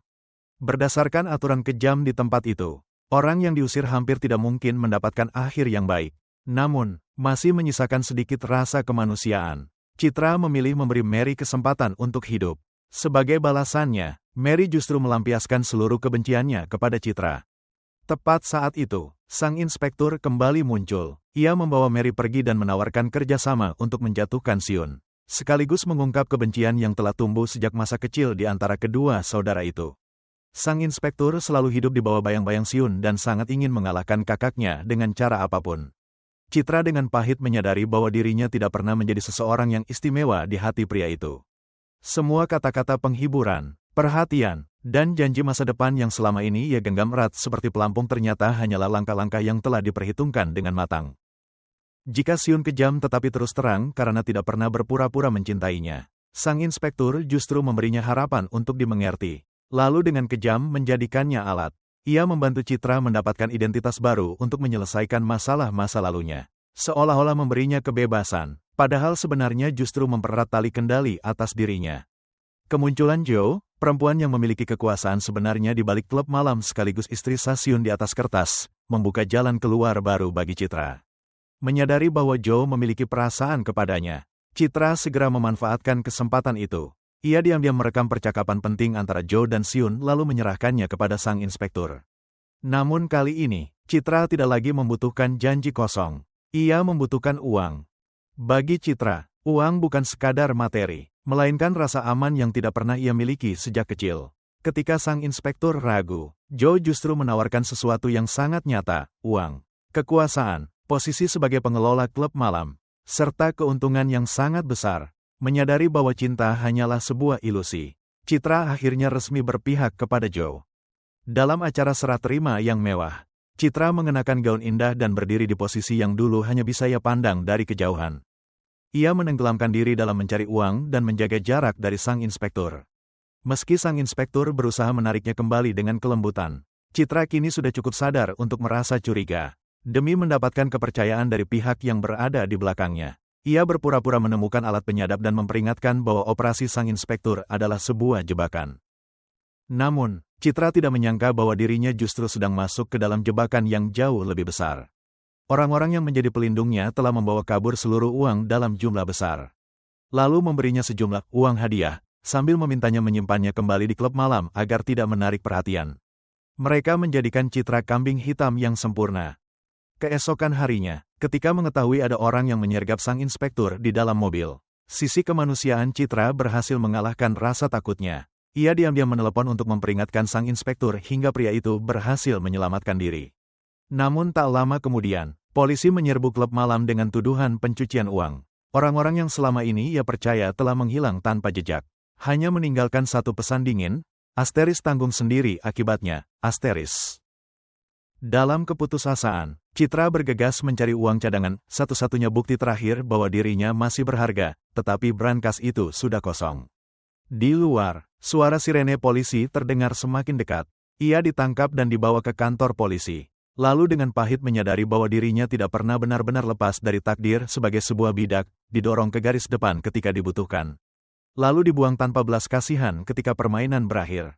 Berdasarkan aturan kejam di tempat itu, orang yang diusir hampir tidak mungkin mendapatkan akhir yang baik. Namun, masih menyisakan sedikit rasa kemanusiaan. Citra memilih memberi Mary kesempatan untuk hidup. Sebagai balasannya, Mary justru melampiaskan seluruh kebenciannya kepada Citra. Tepat saat itu, sang inspektur kembali muncul. Ia membawa Mary pergi dan menawarkan kerjasama untuk menjatuhkan Siun, sekaligus mengungkap kebencian yang telah tumbuh sejak masa kecil di antara kedua saudara itu. Sang inspektur selalu hidup di bawah bayang-bayang Siun dan sangat ingin mengalahkan kakaknya dengan cara apapun. Citra dengan pahit menyadari bahwa dirinya tidak pernah menjadi seseorang yang istimewa di hati pria itu. Semua kata-kata penghiburan, perhatian, dan janji masa depan yang selama ini ia genggam erat seperti pelampung ternyata hanyalah langkah-langkah yang telah diperhitungkan dengan matang. Jika Siun kejam tetapi terus terang karena tidak pernah berpura-pura mencintainya, sang inspektur justru memberinya harapan untuk dimengerti. Lalu dengan kejam menjadikannya alat. Ia membantu Citra mendapatkan identitas baru untuk menyelesaikan masalah masa lalunya. Seolah-olah memberinya kebebasan, padahal sebenarnya justru mempererat tali kendali atas dirinya. Kemunculan Jo, perempuan yang memiliki kekuasaan sebenarnya di balik klub malam sekaligus istri Siun di atas kertas, membuka jalan keluar baru bagi Citra. Menyadari bahwa Jo memiliki perasaan kepadanya, Citra segera memanfaatkan kesempatan itu. Ia diam-diam merekam percakapan penting antara Jo dan Siun lalu menyerahkannya kepada sang inspektur. Namun kali ini, Citra tidak lagi membutuhkan janji kosong. Ia membutuhkan uang. Bagi Citra, uang bukan sekadar materi, melainkan rasa aman yang tidak pernah ia miliki sejak kecil. Ketika sang inspektur ragu, Jo justru menawarkan sesuatu yang sangat nyata, uang, kekuasaan, posisi sebagai pengelola klub malam, serta keuntungan yang sangat besar. Menyadari bahwa cinta hanyalah sebuah ilusi, Citra akhirnya resmi berpihak kepada Jo. Dalam acara serah terima yang mewah, Citra mengenakan gaun indah dan berdiri di posisi yang dulu hanya bisa ia pandang dari kejauhan. Ia menenggelamkan diri dalam mencari uang dan menjaga jarak dari sang inspektur. Meski sang inspektur berusaha menariknya kembali dengan kelembutan, Citra kini sudah cukup sadar untuk merasa curiga. Demi mendapatkan kepercayaan dari pihak yang berada di belakangnya, ia berpura-pura menemukan alat penyadap dan memperingatkan bahwa operasi sang inspektur adalah sebuah jebakan. Namun, Citra tidak menyangka bahwa dirinya justru sedang masuk ke dalam jebakan yang jauh lebih besar. Orang-orang yang menjadi pelindungnya telah membawa kabur seluruh uang dalam jumlah besar. Lalu memberinya sejumlah uang hadiah, sambil memintanya menyimpannya kembali di klub malam agar tidak menarik perhatian. Mereka menjadikan Citra kambing hitam yang sempurna. Keesokan harinya, ketika mengetahui ada orang yang menyergap sang inspektur di dalam mobil, sisi kemanusiaan Citra berhasil mengalahkan rasa takutnya. Ia diam-diam menelepon untuk memperingatkan sang inspektur hingga pria itu berhasil menyelamatkan diri. Namun tak lama kemudian, polisi menyerbu klub malam dengan tuduhan pencucian uang. Orang-orang yang selama ini ia percaya telah menghilang tanpa jejak. Hanya meninggalkan satu pesan dingin, Asteris tanggung sendiri akibatnya, Asteris. Dalam keputusasaan, Citra bergegas mencari uang cadangan, satu-satunya bukti terakhir bahwa dirinya masih berharga, tetapi brankas itu sudah kosong. Di luar, suara sirene polisi terdengar semakin dekat. Ia ditangkap dan dibawa ke kantor polisi. Lalu dengan pahit menyadari bahwa dirinya tidak pernah benar-benar lepas dari takdir sebagai sebuah bidak, didorong ke garis depan ketika dibutuhkan. Lalu dibuang tanpa belas kasihan ketika permainan berakhir.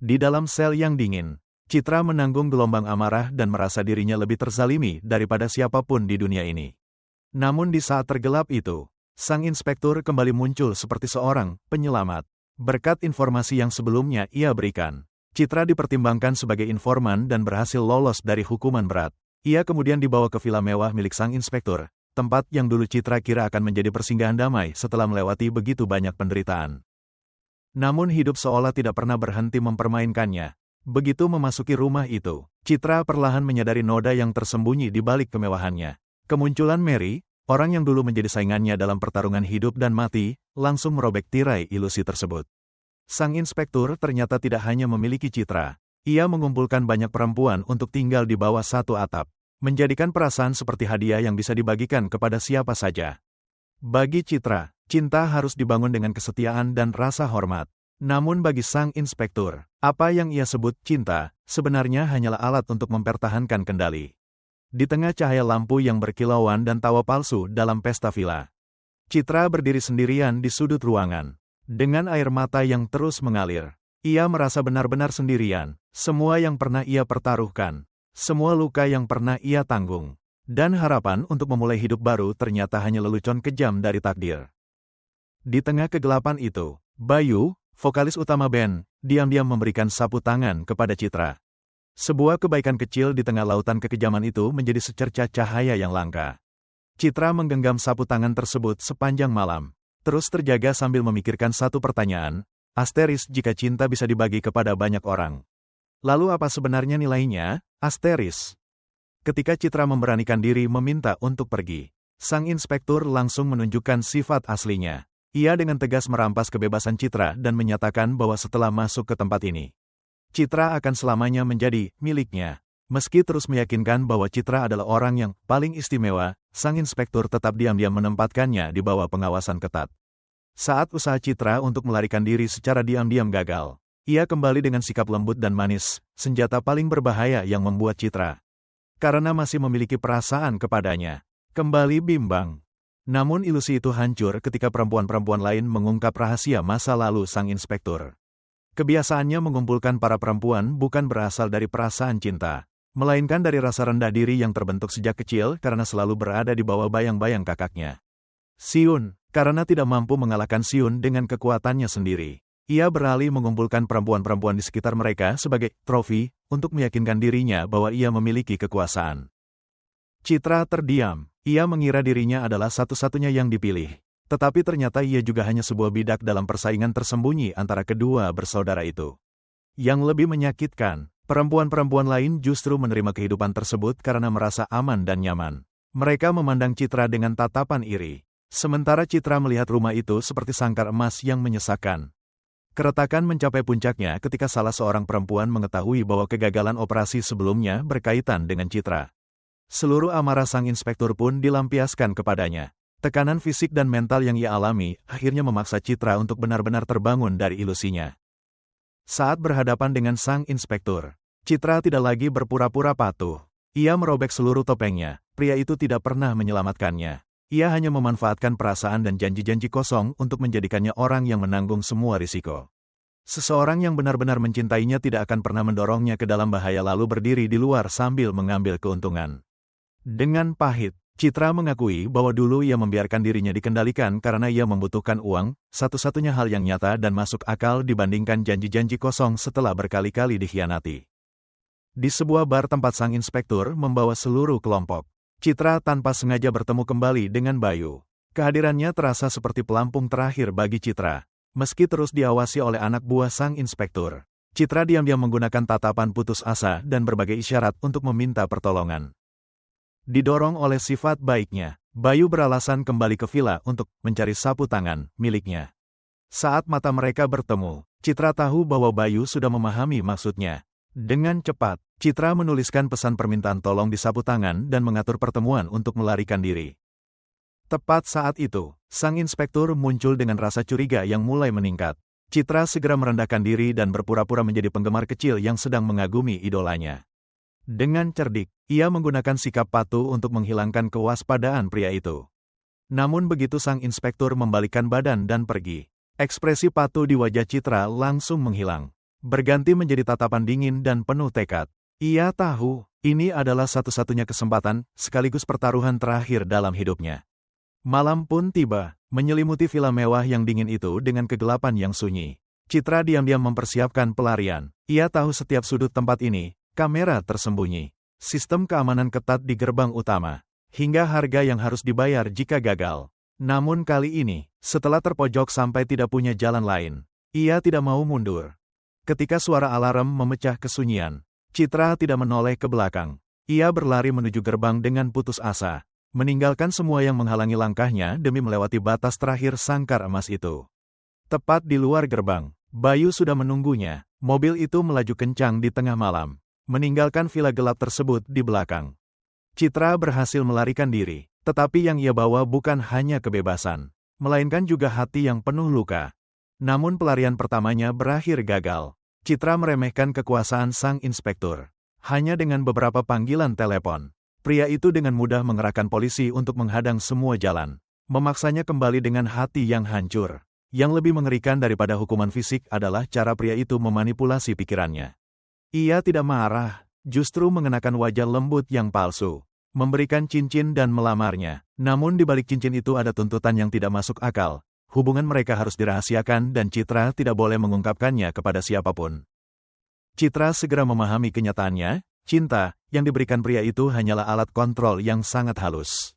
Di dalam sel yang dingin, Citra menanggung gelombang amarah dan merasa dirinya lebih terzalimi daripada siapapun di dunia ini. Namun di saat tergelap itu, sang inspektur kembali muncul seperti seorang penyelamat. Berkat informasi yang sebelumnya ia berikan, Citra dipertimbangkan sebagai informan dan berhasil lolos dari hukuman berat. Ia kemudian dibawa ke villa mewah milik sang inspektur, tempat yang dulu Citra kira akan menjadi persinggahan damai setelah melewati begitu banyak penderitaan. Namun hidup seolah tidak pernah berhenti mempermainkannya. Begitu memasuki rumah itu, Citra perlahan menyadari noda yang tersembunyi di balik kemewahannya. Kemunculan Mary, orang yang dulu menjadi saingannya dalam pertarungan hidup dan mati, langsung merobek tirai ilusi tersebut. Sang inspektur ternyata tidak hanya memiliki Citra. Ia mengumpulkan banyak perempuan untuk tinggal di bawah satu atap, menjadikan perasaan seperti hadiah yang bisa dibagikan kepada siapa saja. Bagi Citra, cinta harus dibangun dengan kesetiaan dan rasa hormat. Namun bagi sang inspektur, apa yang ia sebut cinta, sebenarnya hanyalah alat untuk mempertahankan kendali. Di tengah cahaya lampu yang berkilauan dan tawa palsu dalam pesta villa, Citra berdiri sendirian di sudut ruangan. Dengan air mata yang terus mengalir, ia merasa benar-benar sendirian. Semua yang pernah ia pertaruhkan, semua luka yang pernah ia tanggung, dan harapan untuk memulai hidup baru ternyata hanya lelucon kejam dari takdir. Di tengah kegelapan itu, Bayu, vokalis utama band, diam-diam memberikan sapu tangan kepada Citra. Sebuah kebaikan kecil di tengah lautan kekejaman itu menjadi secercah cahaya yang langka. Citra menggenggam sapu tangan tersebut sepanjang malam, terus terjaga sambil memikirkan satu pertanyaan, Asteris jika cinta bisa dibagi kepada banyak orang. Lalu apa sebenarnya nilainya, Asteris? Ketika Citra memberanikan diri meminta untuk pergi, sang inspektur langsung menunjukkan sifat aslinya. Ia dengan tegas merampas kebebasan Citra dan menyatakan bahwa setelah masuk ke tempat ini, Citra akan selamanya menjadi miliknya. Meski terus meyakinkan bahwa Citra adalah orang yang paling istimewa, sang inspektur tetap diam-diam menempatkannya di bawah pengawasan ketat. Saat usaha Citra untuk melarikan diri secara diam-diam gagal, ia kembali dengan sikap lembut dan manis, senjata paling berbahaya yang membuat Citra, karena masih memiliki perasaan kepadanya, kembali bimbang. Namun ilusi itu hancur ketika perempuan-perempuan lain mengungkap rahasia masa lalu sang inspektur. Kebiasaannya mengumpulkan para perempuan bukan berasal dari perasaan cinta, melainkan dari rasa rendah diri yang terbentuk sejak kecil karena selalu berada di bawah bayang-bayang kakaknya. Siun, karena tidak mampu mengalahkan Siun dengan kekuatannya sendiri, ia beralih mengumpulkan perempuan-perempuan di sekitar mereka sebagai trofi untuk meyakinkan dirinya bahwa ia memiliki kekuasaan. Citra terdiam. Ia mengira dirinya adalah satu-satunya yang dipilih. Tetapi ternyata ia juga hanya sebuah bidak dalam persaingan tersembunyi antara kedua bersaudara itu. Yang lebih menyakitkan, perempuan-perempuan lain justru menerima kehidupan tersebut karena merasa aman dan nyaman. Mereka memandang Citra dengan tatapan iri. Sementara Citra melihat rumah itu seperti sangkar emas yang menyesakkan. Keretakan mencapai puncaknya ketika salah seorang perempuan mengetahui bahwa kegagalan operasi sebelumnya berkaitan dengan Citra. Seluruh amarah sang inspektur pun dilampiaskan kepadanya. Tekanan fisik dan mental yang ia alami akhirnya memaksa Citra untuk benar-benar terbangun dari ilusinya. Saat berhadapan dengan sang inspektur, Citra tidak lagi berpura-pura patuh. Ia merobek seluruh topengnya. Pria itu tidak pernah menyelamatkannya. Ia hanya memanfaatkan perasaan dan janji-janji kosong untuk menjadikannya orang yang menanggung semua risiko. Seseorang yang benar-benar mencintainya tidak akan pernah mendorongnya ke dalam bahaya lalu berdiri di luar sambil mengambil keuntungan. Dengan pahit, Citra mengakui bahwa dulu ia membiarkan dirinya dikendalikan karena ia membutuhkan uang, satu-satunya hal yang nyata dan masuk akal dibandingkan janji-janji kosong setelah berkali-kali dikhianati. Di sebuah bar tempat sang inspektur membawa seluruh kelompok, Citra tanpa sengaja bertemu kembali dengan Bayu. Kehadirannya terasa seperti pelampung terakhir bagi Citra. Meski terus diawasi oleh anak buah sang inspektur, Citra diam-diam menggunakan tatapan putus asa dan berbagai isyarat untuk meminta pertolongan. Didorong oleh sifat baiknya, Bayu beralasan kembali ke villa untuk mencari sapu tangan miliknya. Saat mata mereka bertemu, Citra tahu bahwa Bayu sudah memahami maksudnya. Dengan cepat, Citra menuliskan pesan permintaan tolong di sapu tangan dan mengatur pertemuan untuk melarikan diri. Tepat saat itu, sang inspektur muncul dengan rasa curiga yang mulai meningkat. Citra segera merendahkan diri dan berpura-pura menjadi penggemar kecil yang sedang mengagumi idolanya. Dengan cerdik, ia menggunakan sikap patuh untuk menghilangkan kewaspadaan pria itu. Namun begitu sang inspektur membalikkan badan dan pergi, ekspresi patuh di wajah Citra langsung menghilang. Berganti menjadi tatapan dingin dan penuh tekad. Ia tahu, ini adalah satu-satunya kesempatan, sekaligus pertaruhan terakhir dalam hidupnya. Malam pun tiba, menyelimuti villa mewah yang dingin itu dengan kegelapan yang sunyi. Citra diam-diam mempersiapkan pelarian. Ia tahu setiap sudut tempat ini, kamera tersembunyi, sistem keamanan ketat di gerbang utama, hingga harga yang harus dibayar jika gagal. Namun kali ini, setelah terpojok sampai tidak punya jalan lain, ia tidak mau mundur. Ketika suara alarm memecah kesunyian, Citra tidak menoleh ke belakang. Ia berlari menuju gerbang dengan putus asa, meninggalkan semua yang menghalangi langkahnya demi melewati batas terakhir sangkar emas itu. Tepat di luar gerbang, Bayu sudah menunggunya. Mobil itu melaju kencang di tengah malam, meninggalkan villa gelap tersebut di belakang. Citra berhasil melarikan diri, tetapi yang ia bawa bukan hanya kebebasan, melainkan juga hati yang penuh luka. Namun pelarian pertamanya berakhir gagal. Citra meremehkan kekuasaan sang inspektur. Hanya dengan beberapa panggilan telepon, pria itu dengan mudah mengerahkan polisi untuk menghadang semua jalan, memaksanya kembali dengan hati yang hancur. Yang lebih mengerikan daripada hukuman fisik adalah cara pria itu memanipulasi pikirannya. Ia tidak marah, justru mengenakan wajah lembut yang palsu, memberikan cincin dan melamarnya. Namun di balik cincin itu ada tuntutan yang tidak masuk akal. Hubungan mereka harus dirahasiakan dan Citra tidak boleh mengungkapkannya kepada siapapun. Citra segera memahami kenyataannya. Cinta yang diberikan pria itu hanyalah alat kontrol yang sangat halus.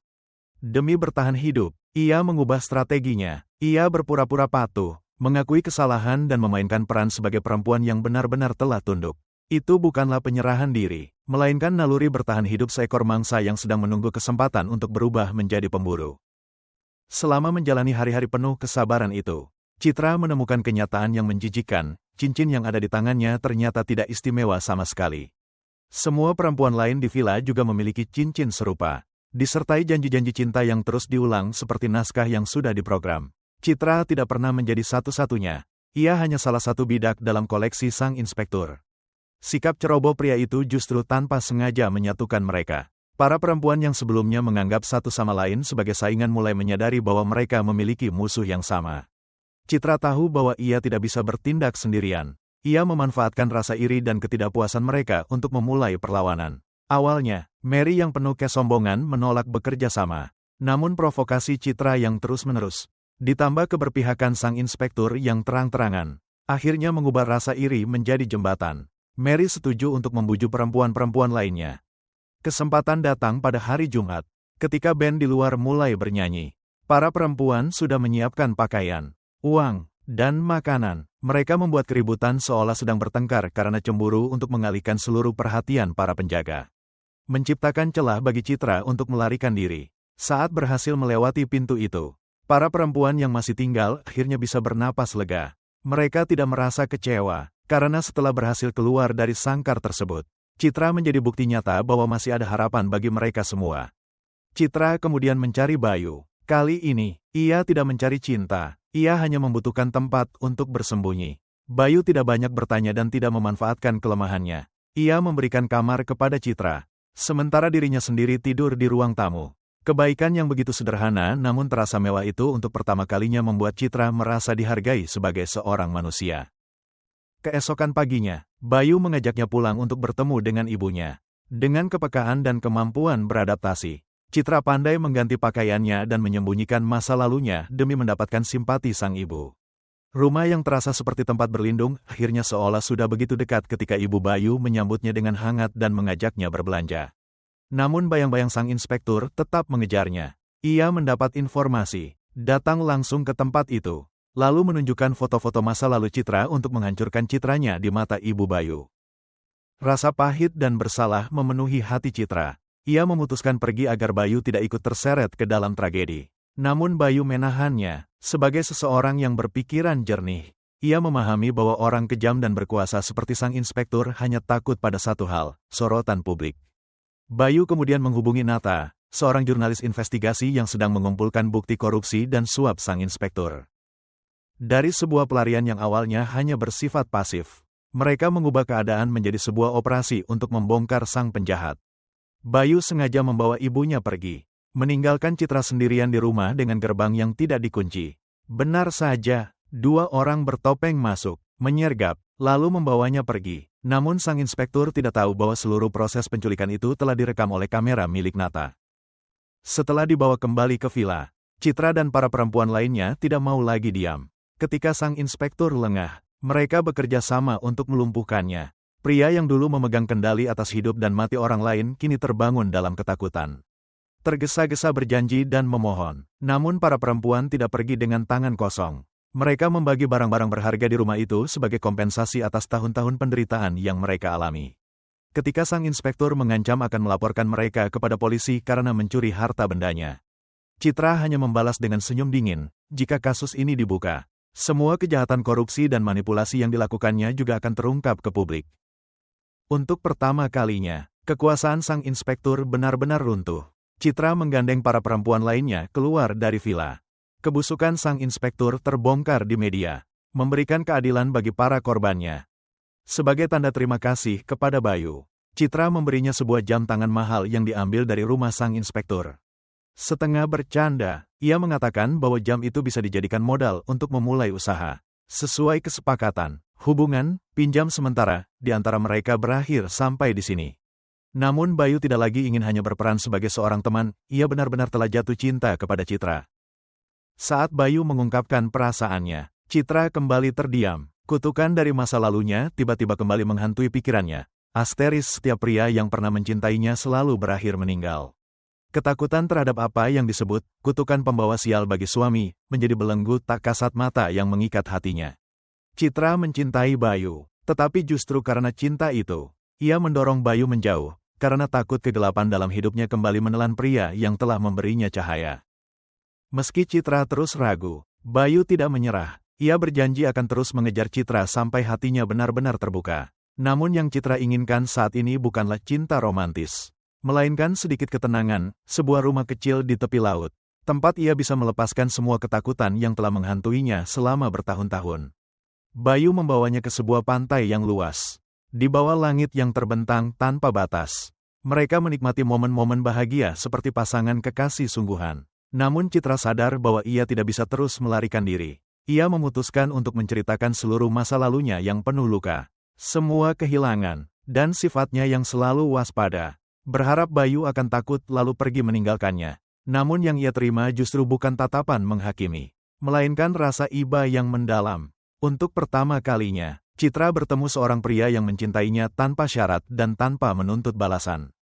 Demi bertahan hidup, ia mengubah strateginya. Ia berpura-pura patuh, mengakui kesalahan dan memainkan peran sebagai perempuan yang benar-benar telah tunduk. Itu bukanlah penyerahan diri, melainkan naluri bertahan hidup seekor mangsa yang sedang menunggu kesempatan untuk berubah menjadi pemburu. Selama menjalani hari-hari penuh kesabaran itu, Citra menemukan kenyataan yang menjijikkan. Cincin yang ada di tangannya ternyata tidak istimewa sama sekali. Semua perempuan lain di villa juga memiliki cincin serupa, disertai janji-janji cinta yang terus diulang seperti naskah yang sudah diprogram. Citra tidak pernah menjadi satu-satunya. Ia hanya salah satu bidak dalam koleksi sang inspektur. Sikap ceroboh pria itu justru tanpa sengaja menyatukan mereka. Para perempuan yang sebelumnya menganggap satu sama lain sebagai saingan mulai menyadari bahwa mereka memiliki musuh yang sama. Citra tahu bahwa ia tidak bisa bertindak sendirian. Ia memanfaatkan rasa iri dan ketidakpuasan mereka untuk memulai perlawanan. Awalnya, Mary yang penuh kesombongan menolak bekerja sama. Namun provokasi Citra yang terus-menerus, ditambah keberpihakan sang inspektur yang terang-terangan, akhirnya mengubah rasa iri menjadi jembatan. Mary setuju untuk membujuk perempuan-perempuan lainnya. Kesempatan datang pada hari Jumat, ketika band di luar mulai bernyanyi. Para perempuan sudah menyiapkan pakaian, uang, dan makanan. Mereka membuat keributan seolah sedang bertengkar karena cemburu untuk mengalihkan seluruh perhatian para penjaga. Menciptakan celah bagi Citra untuk melarikan diri. Saat berhasil melewati pintu itu, para perempuan yang masih tinggal akhirnya bisa bernapas lega. Mereka tidak merasa kecewa, karena setelah berhasil keluar dari sangkar tersebut, Citra menjadi bukti nyata bahwa masih ada harapan bagi mereka semua. Citra kemudian mencari Bayu. Kali ini, ia tidak mencari cinta. Ia hanya membutuhkan tempat untuk bersembunyi. Bayu tidak banyak bertanya dan tidak memanfaatkan kelemahannya. Ia memberikan kamar kepada Citra, sementara dirinya sendiri tidur di ruang tamu. Kebaikan yang begitu sederhana namun terasa mewah itu untuk pertama kalinya membuat Citra merasa dihargai sebagai seorang manusia. Keesokan paginya, Bayu mengajaknya pulang untuk bertemu dengan ibunya. Dengan kepekaan dan kemampuan beradaptasi, Citra pandai mengganti pakaiannya dan menyembunyikan masa lalunya demi mendapatkan simpati sang ibu. Rumah yang terasa seperti tempat berlindung akhirnya seolah sudah begitu dekat ketika ibu Bayu menyambutnya dengan hangat dan mengajaknya berbelanja. Namun bayang-bayang sang inspektur tetap mengejarnya. Ia mendapat informasi, datang langsung ke tempat itu, lalu menunjukkan foto-foto masa lalu Citra untuk menghancurkan citranya di mata ibu Bayu. Rasa pahit dan bersalah memenuhi hati Citra. Ia memutuskan pergi agar Bayu tidak ikut terseret ke dalam tragedi. Namun Bayu menahannya. Sebagai seseorang yang berpikiran jernih, ia memahami bahwa orang kejam dan berkuasa seperti sang inspektur hanya takut pada satu hal, sorotan publik. Bayu kemudian menghubungi Nata, seorang jurnalis investigasi yang sedang mengumpulkan bukti korupsi dan suap sang inspektur. Dari sebuah pelarian yang awalnya hanya bersifat pasif, mereka mengubah keadaan menjadi sebuah operasi untuk membongkar sang penjahat. Bayu sengaja membawa ibunya pergi, meninggalkan Citra sendirian di rumah dengan gerbang yang tidak dikunci. Benar saja, dua orang bertopeng masuk, menyergap, lalu membawanya pergi. Namun sang inspektur tidak tahu bahwa seluruh proses penculikan itu telah direkam oleh kamera milik Nata. Setelah dibawa kembali ke villa, Citra dan para perempuan lainnya tidak mau lagi diam. Ketika sang inspektur lengah, mereka bekerja sama untuk melumpuhkannya. Pria yang dulu memegang kendali atas hidup dan mati orang lain kini terbangun dalam ketakutan. Tergesa-gesa berjanji dan memohon. Namun para perempuan tidak pergi dengan tangan kosong. Mereka membagi barang-barang berharga di rumah itu sebagai kompensasi atas tahun-tahun penderitaan yang mereka alami. Ketika sang inspektur mengancam akan melaporkan mereka kepada polisi karena mencuri harta bendanya, Citra hanya membalas dengan senyum dingin, jika kasus ini dibuka, semua kejahatan korupsi dan manipulasi yang dilakukannya juga akan terungkap ke publik. Untuk pertama kalinya, kekuasaan sang inspektur benar-benar runtuh. Citra menggandeng para perempuan lainnya keluar dari villa. Kebusukan sang inspektur terbongkar di media, memberikan keadilan bagi para korbannya. Sebagai tanda terima kasih kepada Bayu, Citra memberinya sebuah jam tangan mahal yang diambil dari rumah sang inspektur. Setengah bercanda, ia mengatakan bahwa jam itu bisa dijadikan modal untuk memulai usaha. Sesuai kesepakatan, hubungan, pinjam sementara, di antara mereka berakhir sampai di sini. Namun Bayu tidak lagi ingin hanya berperan sebagai seorang teman, ia benar-benar telah jatuh cinta kepada Citra. Saat Bayu mengungkapkan perasaannya, Citra kembali terdiam. Kutukan dari masa lalunya tiba-tiba kembali menghantui pikirannya. Asteris setiap pria yang pernah mencintainya selalu berakhir meninggal. Ketakutan terhadap apa yang disebut kutukan pembawa sial bagi suami, menjadi belenggu tak kasat mata yang mengikat hatinya. Citra mencintai Bayu, tetapi justru karena cinta itu, ia mendorong Bayu menjauh, karena takut kegelapan dalam hidupnya kembali menelan pria yang telah memberinya cahaya. Meski Citra terus ragu, Bayu tidak menyerah. Ia berjanji akan terus mengejar Citra sampai hatinya benar-benar terbuka. Namun yang Citra inginkan saat ini bukanlah cinta romantis, melainkan sedikit ketenangan, sebuah rumah kecil di tepi laut, tempat ia bisa melepaskan semua ketakutan yang telah menghantuinya selama bertahun-tahun. Bayu membawanya ke sebuah pantai yang luas, di bawah langit yang terbentang tanpa batas. Mereka menikmati momen-momen bahagia seperti pasangan kekasih sungguhan. Namun Citra sadar bahwa ia tidak bisa terus melarikan diri. Ia memutuskan untuk menceritakan seluruh masa lalunya yang penuh luka, semua kehilangan, dan sifatnya yang selalu waspada. Berharap Bayu akan takut lalu pergi meninggalkannya. Namun yang ia terima justru bukan tatapan menghakimi, melainkan rasa iba yang mendalam. Untuk pertama kalinya, Citra bertemu seorang pria yang mencintainya tanpa syarat dan tanpa menuntut balasan.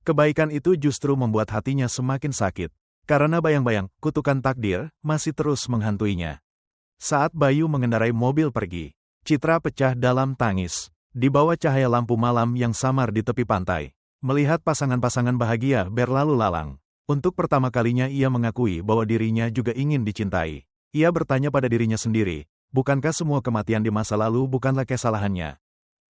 Kebaikan itu justru membuat hatinya semakin sakit. Karena bayang-bayang, kutukan takdir, masih terus menghantuinya. Saat Bayu mengendarai mobil pergi, Citra pecah dalam tangis. Di bawah cahaya lampu malam yang samar di tepi pantai, melihat pasangan-pasangan bahagia berlalu lalang. Untuk pertama kalinya ia mengakui bahwa dirinya juga ingin dicintai. Ia bertanya pada dirinya sendiri, bukankah semua kematian di masa lalu bukanlah kesalahannya?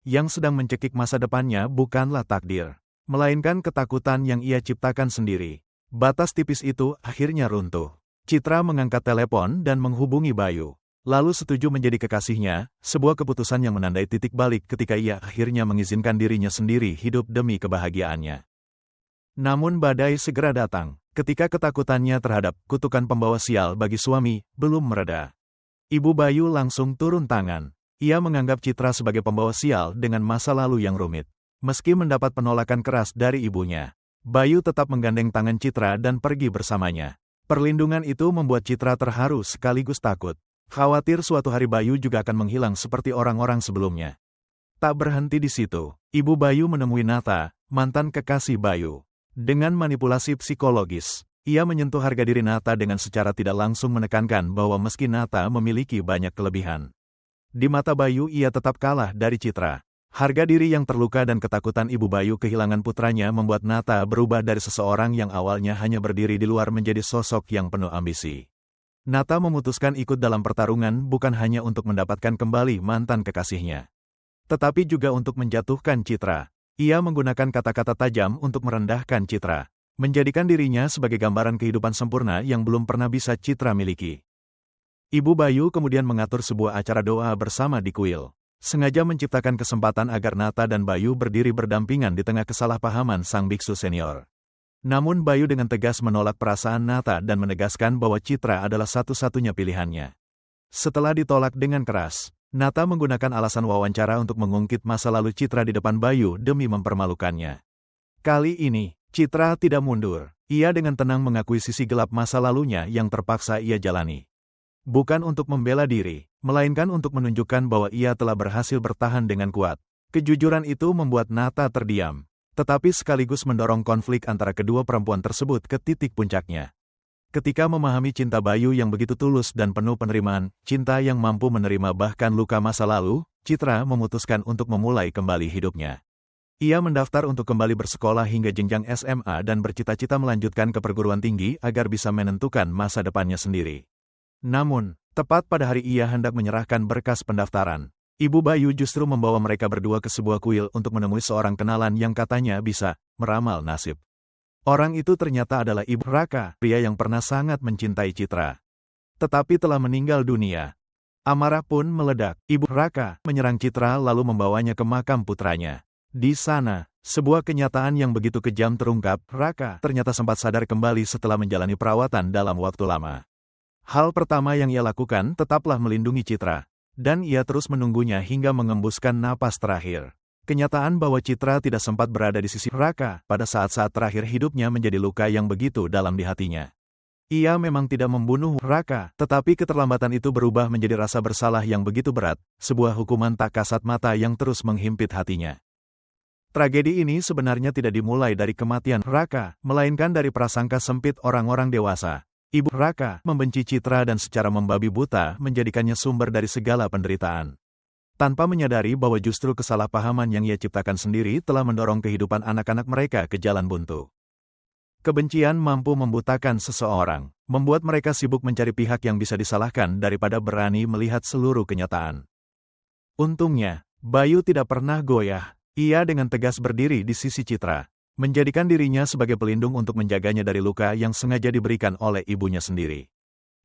Yang sedang mencekik masa depannya bukanlah takdir, melainkan ketakutan yang ia ciptakan sendiri. Batas tipis itu akhirnya runtuh. Citra mengangkat telepon dan menghubungi Bayu. lalu setuju menjadi kekasihnya, sebuah keputusan yang menandai titik balik ketika ia akhirnya mengizinkan dirinya sendiri hidup demi kebahagiaannya. Namun badai segera datang, ketika ketakutannya terhadap kutukan pembawa sial bagi suami belum mereda. Ibu Bayu langsung turun tangan. Ia menganggap Citra sebagai pembawa sial dengan masa lalu yang rumit. Meski mendapat penolakan keras dari ibunya, Bayu tetap menggandeng tangan Citra dan pergi bersamanya. Perlindungan itu membuat Citra terharu sekaligus takut. Khawatir suatu hari Bayu juga akan menghilang seperti orang-orang sebelumnya. Tak berhenti di situ, Ibu Bayu menemui Nata, mantan kekasih Bayu. Dengan manipulasi psikologis, ia menyentuh harga diri Nata dengan secara tidak langsung menekankan bahwa meski Nata memiliki banyak kelebihan, di mata Bayu ia tetap kalah dari Citra. Harga diri yang terluka dan ketakutan Ibu Bayu kehilangan putranya membuat Nata berubah dari seseorang yang awalnya hanya berdiri di luar menjadi sosok yang penuh ambisi. Nata memutuskan ikut dalam pertarungan bukan hanya untuk mendapatkan kembali mantan kekasihnya, tetapi juga untuk menjatuhkan Citra. Ia menggunakan kata-kata tajam untuk merendahkan Citra, menjadikan dirinya sebagai gambaran kehidupan sempurna yang belum pernah bisa Citra miliki. Ibu Bayu kemudian mengatur sebuah acara doa bersama di kuil, sengaja menciptakan kesempatan agar Nata dan Bayu berdiri berdampingan di tengah kesalahpahaman sang biksu senior. Namun Bayu dengan tegas menolak perasaan Nata dan menegaskan bahwa Citra adalah satu-satunya pilihannya. Setelah ditolak dengan keras, Nata menggunakan alasan wawancara untuk mengungkit masa lalu Citra di depan Bayu demi mempermalukannya. Kali ini, Citra tidak mundur. Ia dengan tenang mengakui sisi gelap masa lalunya yang terpaksa ia jalani. Bukan untuk membela diri, melainkan untuk menunjukkan bahwa ia telah berhasil bertahan dengan kuat. Kejujuran itu membuat Nata terdiam, tetapi sekaligus mendorong konflik antara kedua perempuan tersebut ke titik puncaknya. Ketika memahami cinta Bayu yang begitu tulus dan penuh penerimaan, cinta yang mampu menerima bahkan luka masa lalu, Citra memutuskan untuk memulai kembali hidupnya. Ia mendaftar untuk kembali bersekolah hingga jenjang SMA dan bercita-cita melanjutkan ke perguruan tinggi agar bisa menentukan masa depannya sendiri. Namun, tepat pada hari ia hendak menyerahkan berkas pendaftaran, Ibu Bayu justru membawa mereka berdua ke sebuah kuil untuk menemui seorang kenalan yang katanya bisa meramal nasib. Orang itu ternyata adalah Ibu Raka, pria yang pernah sangat mencintai Citra, tetapi telah meninggal dunia. Amarah pun meledak. Ibu Raka menyerang Citra lalu membawanya ke makam putranya. Di sana, sebuah kenyataan yang begitu kejam terungkap. Raka ternyata sempat sadar kembali setelah menjalani perawatan dalam waktu lama. Hal pertama yang ia lakukan tetaplah melindungi Citra, dan ia terus menunggunya hingga mengembuskan napas terakhir. Kenyataan bahwa Citra tidak sempat berada di sisi Raka pada saat-saat terakhir hidupnya menjadi luka yang begitu dalam di hatinya. Ia memang tidak membunuh Raka, tetapi keterlambatan itu berubah menjadi rasa bersalah yang begitu berat, sebuah hukuman tak kasat mata yang terus menghimpit hatinya. Tragedi ini sebenarnya tidak dimulai dari kematian Raka, melainkan dari prasangka sempit orang-orang dewasa. Ibu Raka membenci Citra dan secara membabi buta menjadikannya sumber dari segala penderitaan. Tanpa menyadari bahwa justru kesalahpahaman yang ia ciptakan sendiri telah mendorong kehidupan anak-anak mereka ke jalan buntu. Kebencian mampu membutakan seseorang, membuat mereka sibuk mencari pihak yang bisa disalahkan daripada berani melihat seluruh kenyataan. Untungnya, Bayu tidak pernah goyah. Ia dengan tegas berdiri di sisi Citra, menjadikan dirinya sebagai pelindung untuk menjaganya dari luka yang sengaja diberikan oleh ibunya sendiri.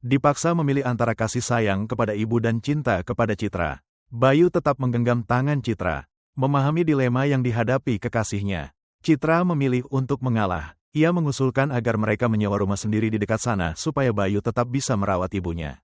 Dipaksa memilih antara kasih sayang kepada ibu dan cinta kepada Citra, Bayu tetap menggenggam tangan Citra, memahami dilema yang dihadapi kekasihnya. Citra memilih untuk mengalah. Ia mengusulkan agar mereka menyewa rumah sendiri di dekat sana supaya Bayu tetap bisa merawat ibunya.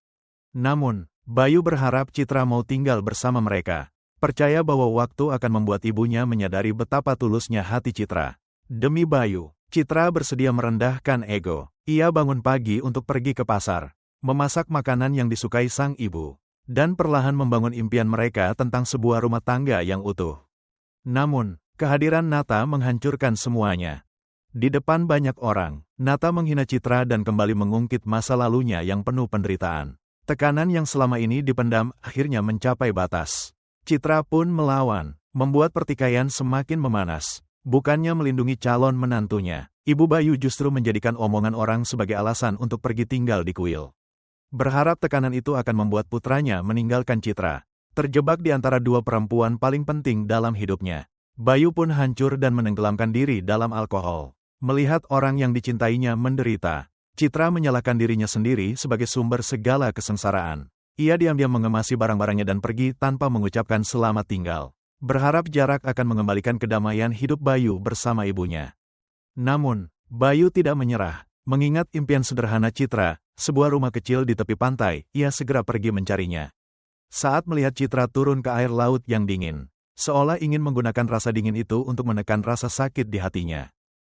Namun, Bayu berharap Citra mau tinggal bersama mereka, percaya bahwa waktu akan membuat ibunya menyadari betapa tulusnya hati Citra. Demi Bayu, Citra bersedia merendahkan ego. Ia bangun pagi untuk pergi ke pasar, memasak makanan yang disukai sang ibu, dan perlahan membangun impian mereka tentang sebuah rumah tangga yang utuh. Namun, kehadiran Nata menghancurkan semuanya. Di depan banyak orang, Nata menghina Citra dan kembali mengungkit masa lalunya yang penuh penderitaan. Tekanan yang selama ini dipendam akhirnya mencapai batas. Citra pun melawan, membuat pertikaian semakin memanas. Bukannya melindungi calon menantunya, Ibu Bayu justru menjadikan omongan orang sebagai alasan untuk pergi tinggal di kuil. Berharap tekanan itu akan membuat putranya meninggalkan Citra. Terjebak di antara dua perempuan paling penting dalam hidupnya, Bayu pun hancur dan menenggelamkan diri dalam alkohol. Melihat orang yang dicintainya menderita, Citra menyalahkan dirinya sendiri sebagai sumber segala kesengsaraan. ia diam-diam mengemasi barang-barangnya dan pergi tanpa mengucapkan selamat tinggal. Berharap jarak akan mengembalikan kedamaian hidup Bayu bersama ibunya. Namun, Bayu tidak menyerah. Mengingat impian sederhana Citra, sebuah rumah kecil di tepi pantai, ia segera pergi mencarinya. Saat melihat Citra turun ke air laut yang dingin, seolah ingin menggunakan rasa dingin itu untuk menekan rasa sakit di hatinya.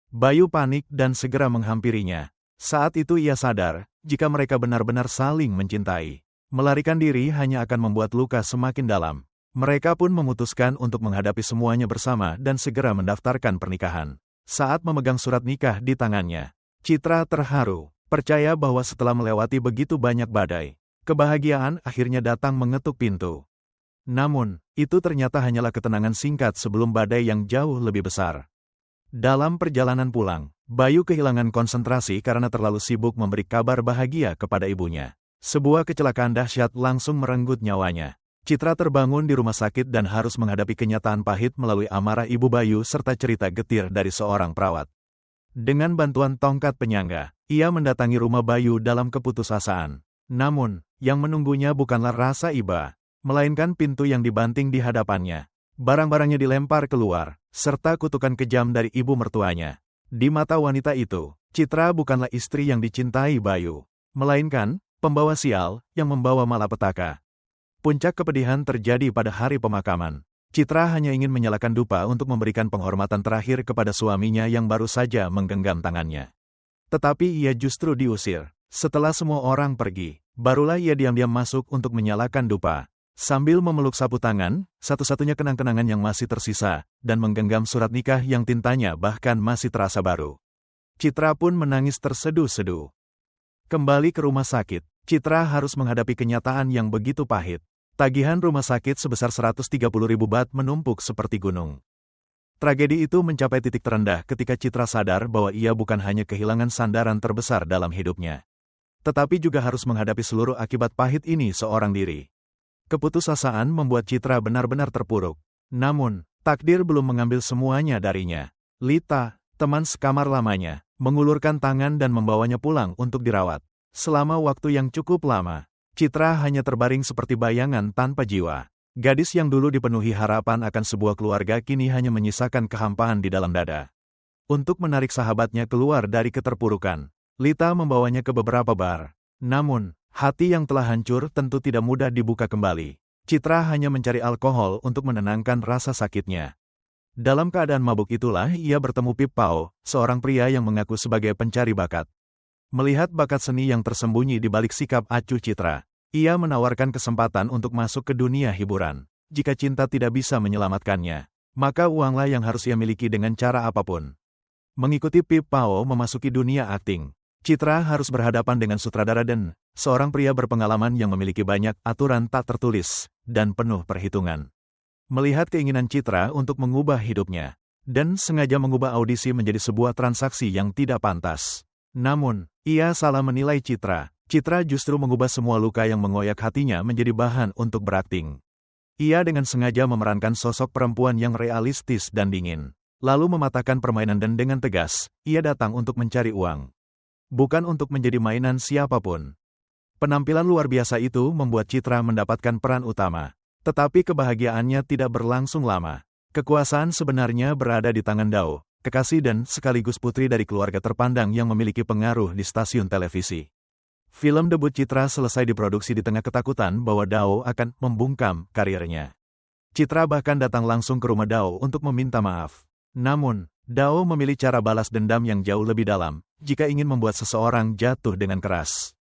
Bayu panik dan segera menghampirinya. Saat itu ia sadar, jika mereka benar-benar saling mencintai, melarikan diri hanya akan membuat luka semakin dalam. Mereka pun memutuskan untuk menghadapi semuanya bersama dan segera mendaftarkan pernikahan. Saat memegang surat nikah di tangannya, Citra terharu, percaya bahwa setelah melewati begitu banyak badai, kebahagiaan akhirnya datang mengetuk pintu. Namun, itu ternyata hanyalah ketenangan singkat sebelum badai yang jauh lebih besar. Dalam perjalanan pulang, Bayu kehilangan konsentrasi karena terlalu sibuk memberi kabar bahagia kepada ibunya. Sebuah kecelakaan dahsyat langsung merenggut nyawanya. Citra terbangun di rumah sakit dan harus menghadapi kenyataan pahit melalui amarah ibu Bayu serta cerita getir dari seorang perawat. Dengan bantuan tongkat penyangga, ia mendatangi rumah Bayu dalam keputusasaan. Namun, yang menunggunya bukanlah rasa iba, melainkan pintu yang dibanting di hadapannya. Barang-barangnya dilempar keluar, serta kutukan kejam dari ibu mertuanya. Di mata wanita itu, Citra bukanlah istri yang dicintai Bayu, melainkan pembawa sial yang membawa malapetaka. Puncak kepedihan terjadi pada hari pemakaman. Citra hanya ingin menyalakan dupa untuk memberikan penghormatan terakhir kepada suaminya yang baru saja menggenggam tangannya. Tetapi ia justru diusir. Setelah semua orang pergi, barulah ia diam-diam masuk untuk menyalakan dupa. Sambil memeluk sapu tangan, satu-satunya kenang-kenangan yang masih tersisa, dan menggenggam surat nikah yang tintanya bahkan masih terasa baru. Citra pun menangis terseduh-seduh. Kembali ke rumah sakit, Citra harus menghadapi kenyataan yang begitu pahit. Tagihan rumah sakit sebesar 130.000 baht menumpuk seperti gunung. Tragedi itu mencapai titik terendah ketika Citra sadar bahwa ia bukan hanya kehilangan sandaran terbesar dalam hidupnya, tetapi juga harus menghadapi seluruh akibat pahit ini seorang diri. Keputusasaan membuat Citra benar-benar terpuruk. Namun, takdir belum mengambil semuanya darinya. Lita, teman sekamar lamanya, mengulurkan tangan dan membawanya pulang untuk dirawat. Selama waktu yang cukup lama, Citra hanya terbaring seperti bayangan tanpa jiwa. Gadis yang dulu dipenuhi harapan akan sebuah keluarga kini hanya menyisakan kehampaan di dalam dada. Untuk menarik sahabatnya keluar dari keterpurukan, Lita membawanya ke beberapa bar. Namun, hati yang telah hancur tentu tidak mudah dibuka kembali. Citra hanya mencari alkohol untuk menenangkan rasa sakitnya. Dalam keadaan mabuk itulah ia bertemu Pip Pao, seorang pria yang mengaku sebagai pencari bakat. Melihat bakat seni yang tersembunyi di balik sikap acuh Citra, ia menawarkan kesempatan untuk masuk ke dunia hiburan. Jika cinta tidak bisa menyelamatkannya, maka uanglah yang harus ia miliki dengan cara apapun. Mengikuti Pip Pao memasuki dunia akting, Citra harus berhadapan dengan sutradara Den, seorang pria berpengalaman yang memiliki banyak aturan tak tertulis dan penuh perhitungan. Melihat keinginan Citra untuk mengubah hidupnya, Den sengaja mengubah audisi menjadi sebuah transaksi yang tidak pantas. Namun, ia salah menilai Citra. Citra justru mengubah semua luka yang mengoyak hatinya menjadi bahan untuk berakting. Ia dengan sengaja memerankan sosok perempuan yang realistis dan dingin. Lalu mematahkan permainan Dan dengan tegas, ia datang untuk mencari uang. Bukan untuk menjadi mainan siapapun. Penampilan luar biasa itu membuat Citra mendapatkan peran utama. Tetapi kebahagiaannya tidak berlangsung lama. Kekuasaan sebenarnya berada di tangan Dao, kekasih dan sekaligus putri dari keluarga terpandang yang memiliki pengaruh di stasiun televisi. Film debut Citra selesai diproduksi di tengah ketakutan bahwa Dao akan membungkam karirnya. Citra bahkan datang langsung ke rumah Dao untuk meminta maaf. Namun, Dao memilih cara balas dendam yang jauh lebih dalam, jika ingin membuat seseorang jatuh dengan keras.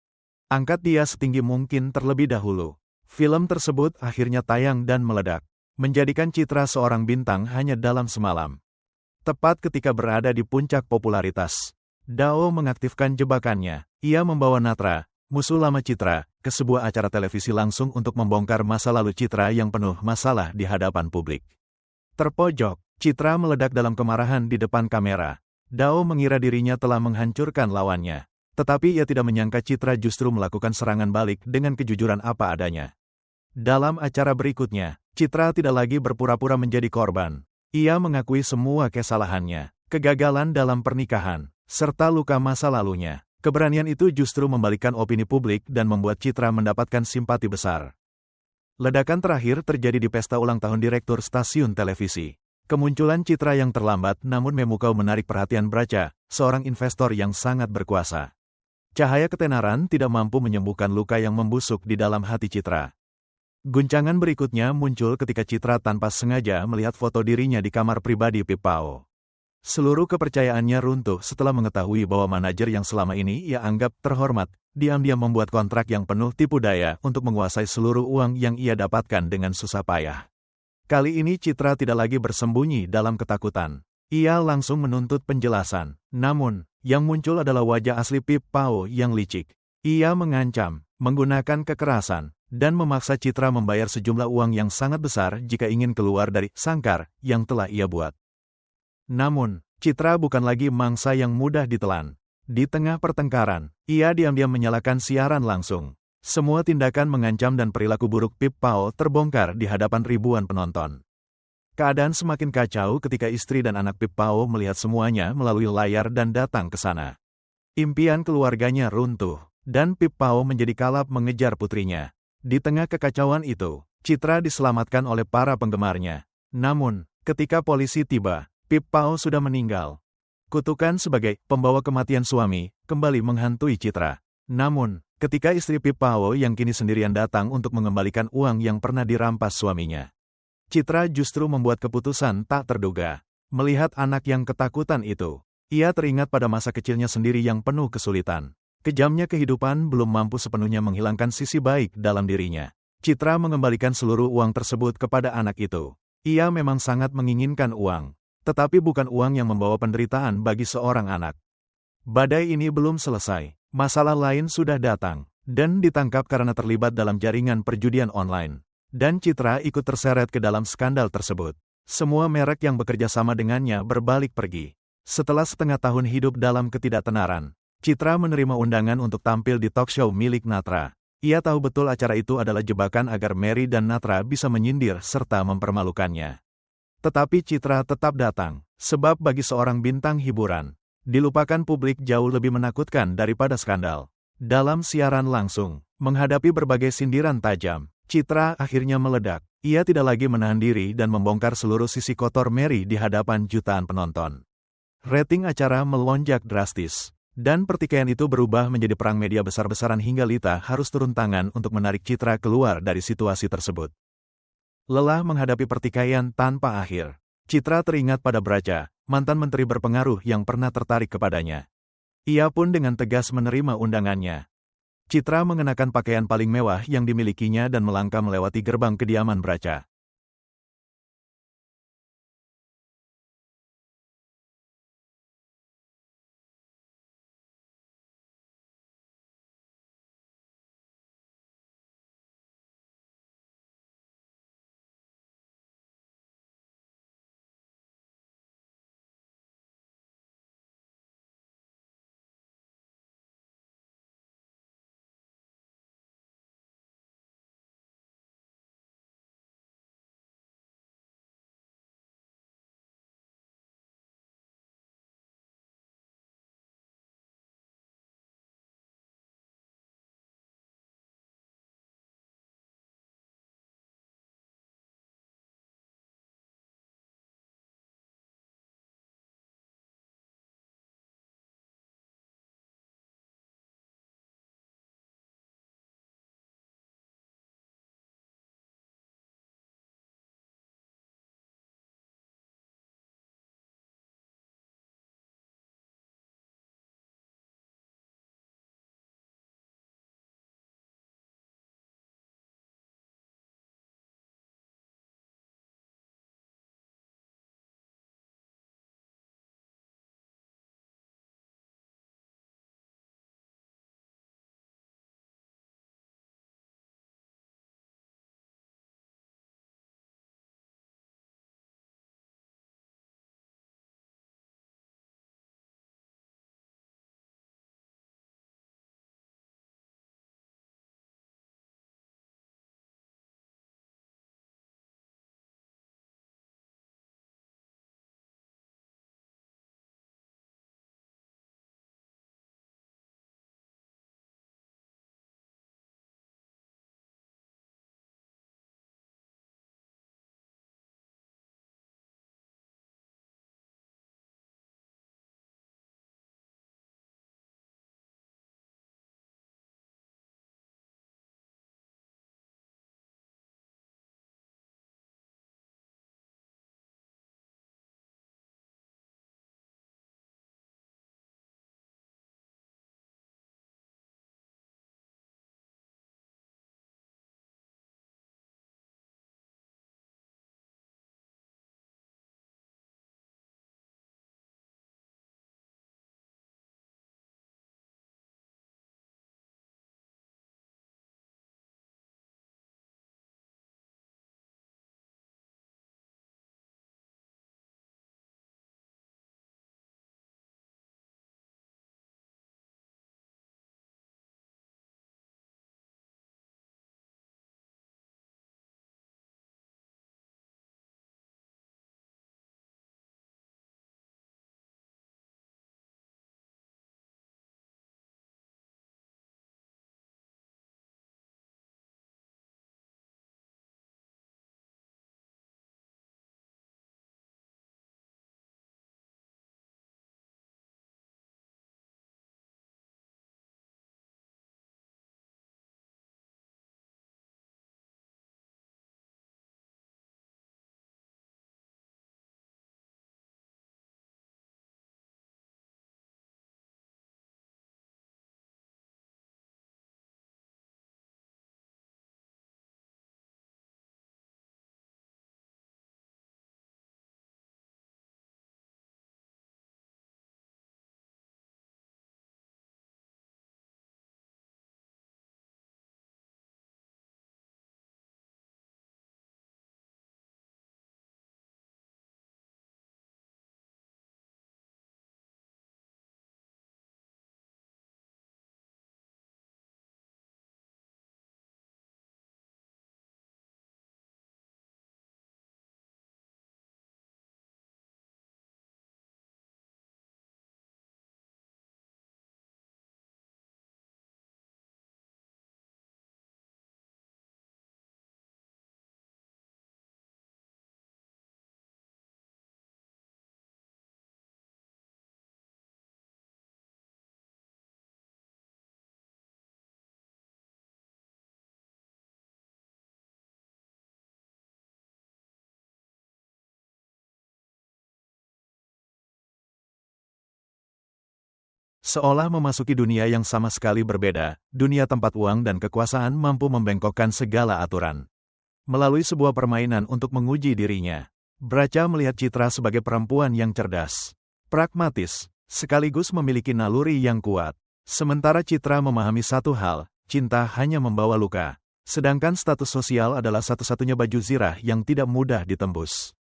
Angkat dia setinggi mungkin terlebih dahulu. Film tersebut akhirnya tayang dan meledak, menjadikan Citra seorang bintang hanya dalam semalam. Tepat ketika berada di puncak popularitas, Dao mengaktifkan jebakannya. Ia membawa Natra, musuh lama Citra, ke sebuah acara televisi langsung untuk membongkar masa lalu Citra yang penuh masalah di hadapan publik. Terpojok, Citra meledak dalam kemarahan di depan kamera. Dao mengira dirinya telah menghancurkan lawannya. Tetapi ia tidak menyangka Citra justru melakukan serangan balik dengan kejujuran apa adanya. Dalam acara berikutnya, Citra tidak lagi berpura-pura menjadi korban. Ia mengakui semua kesalahannya, kegagalan dalam pernikahan, serta luka masa lalunya. Keberanian itu justru membalikkan opini publik dan membuat Citra mendapatkan simpati besar. Ledakan terakhir terjadi di pesta ulang tahun direktur stasiun televisi. Kemunculan Citra yang terlambat namun memukau menarik perhatian Braca, seorang investor yang sangat berkuasa. Cahaya ketenaran tidak mampu menyembuhkan luka yang membusuk di dalam hati Citra. Guncangan berikutnya muncul ketika Citra tanpa sengaja melihat foto dirinya di kamar pribadi Pip Pao. Seluruh kepercayaannya runtuh setelah mengetahui bahwa manajer yang selama ini ia anggap terhormat, diam-diam membuat kontrak yang penuh tipu daya untuk menguasai seluruh uang yang ia dapatkan dengan susah payah. Kali ini Citra tidak lagi bersembunyi dalam ketakutan. Ia langsung menuntut penjelasan. Namun, yang muncul adalah wajah asli Pip Pao yang licik. Ia mengancam, menggunakan kekerasan, dan memaksa Citra membayar sejumlah uang yang sangat besar jika ingin keluar dari sangkar yang telah ia buat. Namun, Citra bukan lagi mangsa yang mudah ditelan. Di tengah pertengkaran, ia diam-diam menyalakan siaran langsung. Semua tindakan mengancam dan perilaku buruk Pip Pao terbongkar di hadapan ribuan penonton. Keadaan semakin kacau ketika istri dan anak Pip Pao melihat semuanya melalui layar dan datang ke sana. Impian keluarganya runtuh, dan Pip Pao menjadi kalap mengejar putrinya. Di tengah kekacauan itu, Citra diselamatkan oleh para penggemarnya. Namun, ketika polisi tiba, Pip Pao sudah meninggal. Kutukan sebagai pembawa kematian suami kembali menghantui Citra. Namun, ketika istri Pip Pao yang kini sendirian datang untuk mengembalikan uang yang pernah dirampas suaminya, Citra justru membuat keputusan tak terduga. Melihat anak yang ketakutan itu, ia teringat pada masa kecilnya sendiri yang penuh kesulitan. Kejamnya kehidupan belum mampu sepenuhnya menghilangkan sisi baik dalam dirinya. Citra mengembalikan seluruh uang tersebut kepada anak itu. Ia memang sangat menginginkan uang, tetapi bukan uang yang membawa penderitaan bagi seorang anak. Badai ini belum selesai, masalah lain sudah datang, dan ditangkap karena terlibat dalam jaringan perjudian online. Dan Citra ikut terseret ke dalam skandal tersebut. Semua merek yang bekerja sama dengannya berbalik pergi. Setelah setengah tahun hidup dalam ketidaktenaran, Citra menerima undangan untuk tampil di talk show milik Natra. Ia tahu betul acara itu adalah jebakan agar Mary dan Natra bisa menyindir serta mempermalukannya. Tetapi Citra tetap datang, sebab bagi seorang bintang hiburan, dilupakan publik jauh lebih menakutkan daripada skandal. Dalam siaran langsung, menghadapi berbagai sindiran tajam, Citra akhirnya meledak. Ia tidak lagi menahan diri dan membongkar seluruh sisi kotor Mary di hadapan jutaan penonton. Rating acara melonjak drastis, dan pertikaian itu berubah menjadi perang media besar-besaran hingga Lita harus turun tangan untuk menarik Citra keluar dari situasi tersebut. Lelah menghadapi pertikaian tanpa akhir, Citra teringat pada Braca, mantan menteri berpengaruh yang pernah tertarik kepadanya. Ia pun dengan tegas menerima undangannya. Citra mengenakan pakaian paling mewah yang dimilikinya dan melangkah melewati gerbang kediaman Braca. Seolah memasuki dunia yang sama sekali berbeda, dunia tempat uang dan kekuasaan mampu membengkokkan segala aturan. Melalui sebuah permainan untuk menguji dirinya, Braca melihat Citra sebagai perempuan yang cerdas, pragmatis, sekaligus memiliki naluri yang kuat. Sementara Citra memahami satu hal, cinta hanya membawa luka, sedangkan status sosial adalah satu-satunya baju zirah yang tidak mudah ditembus.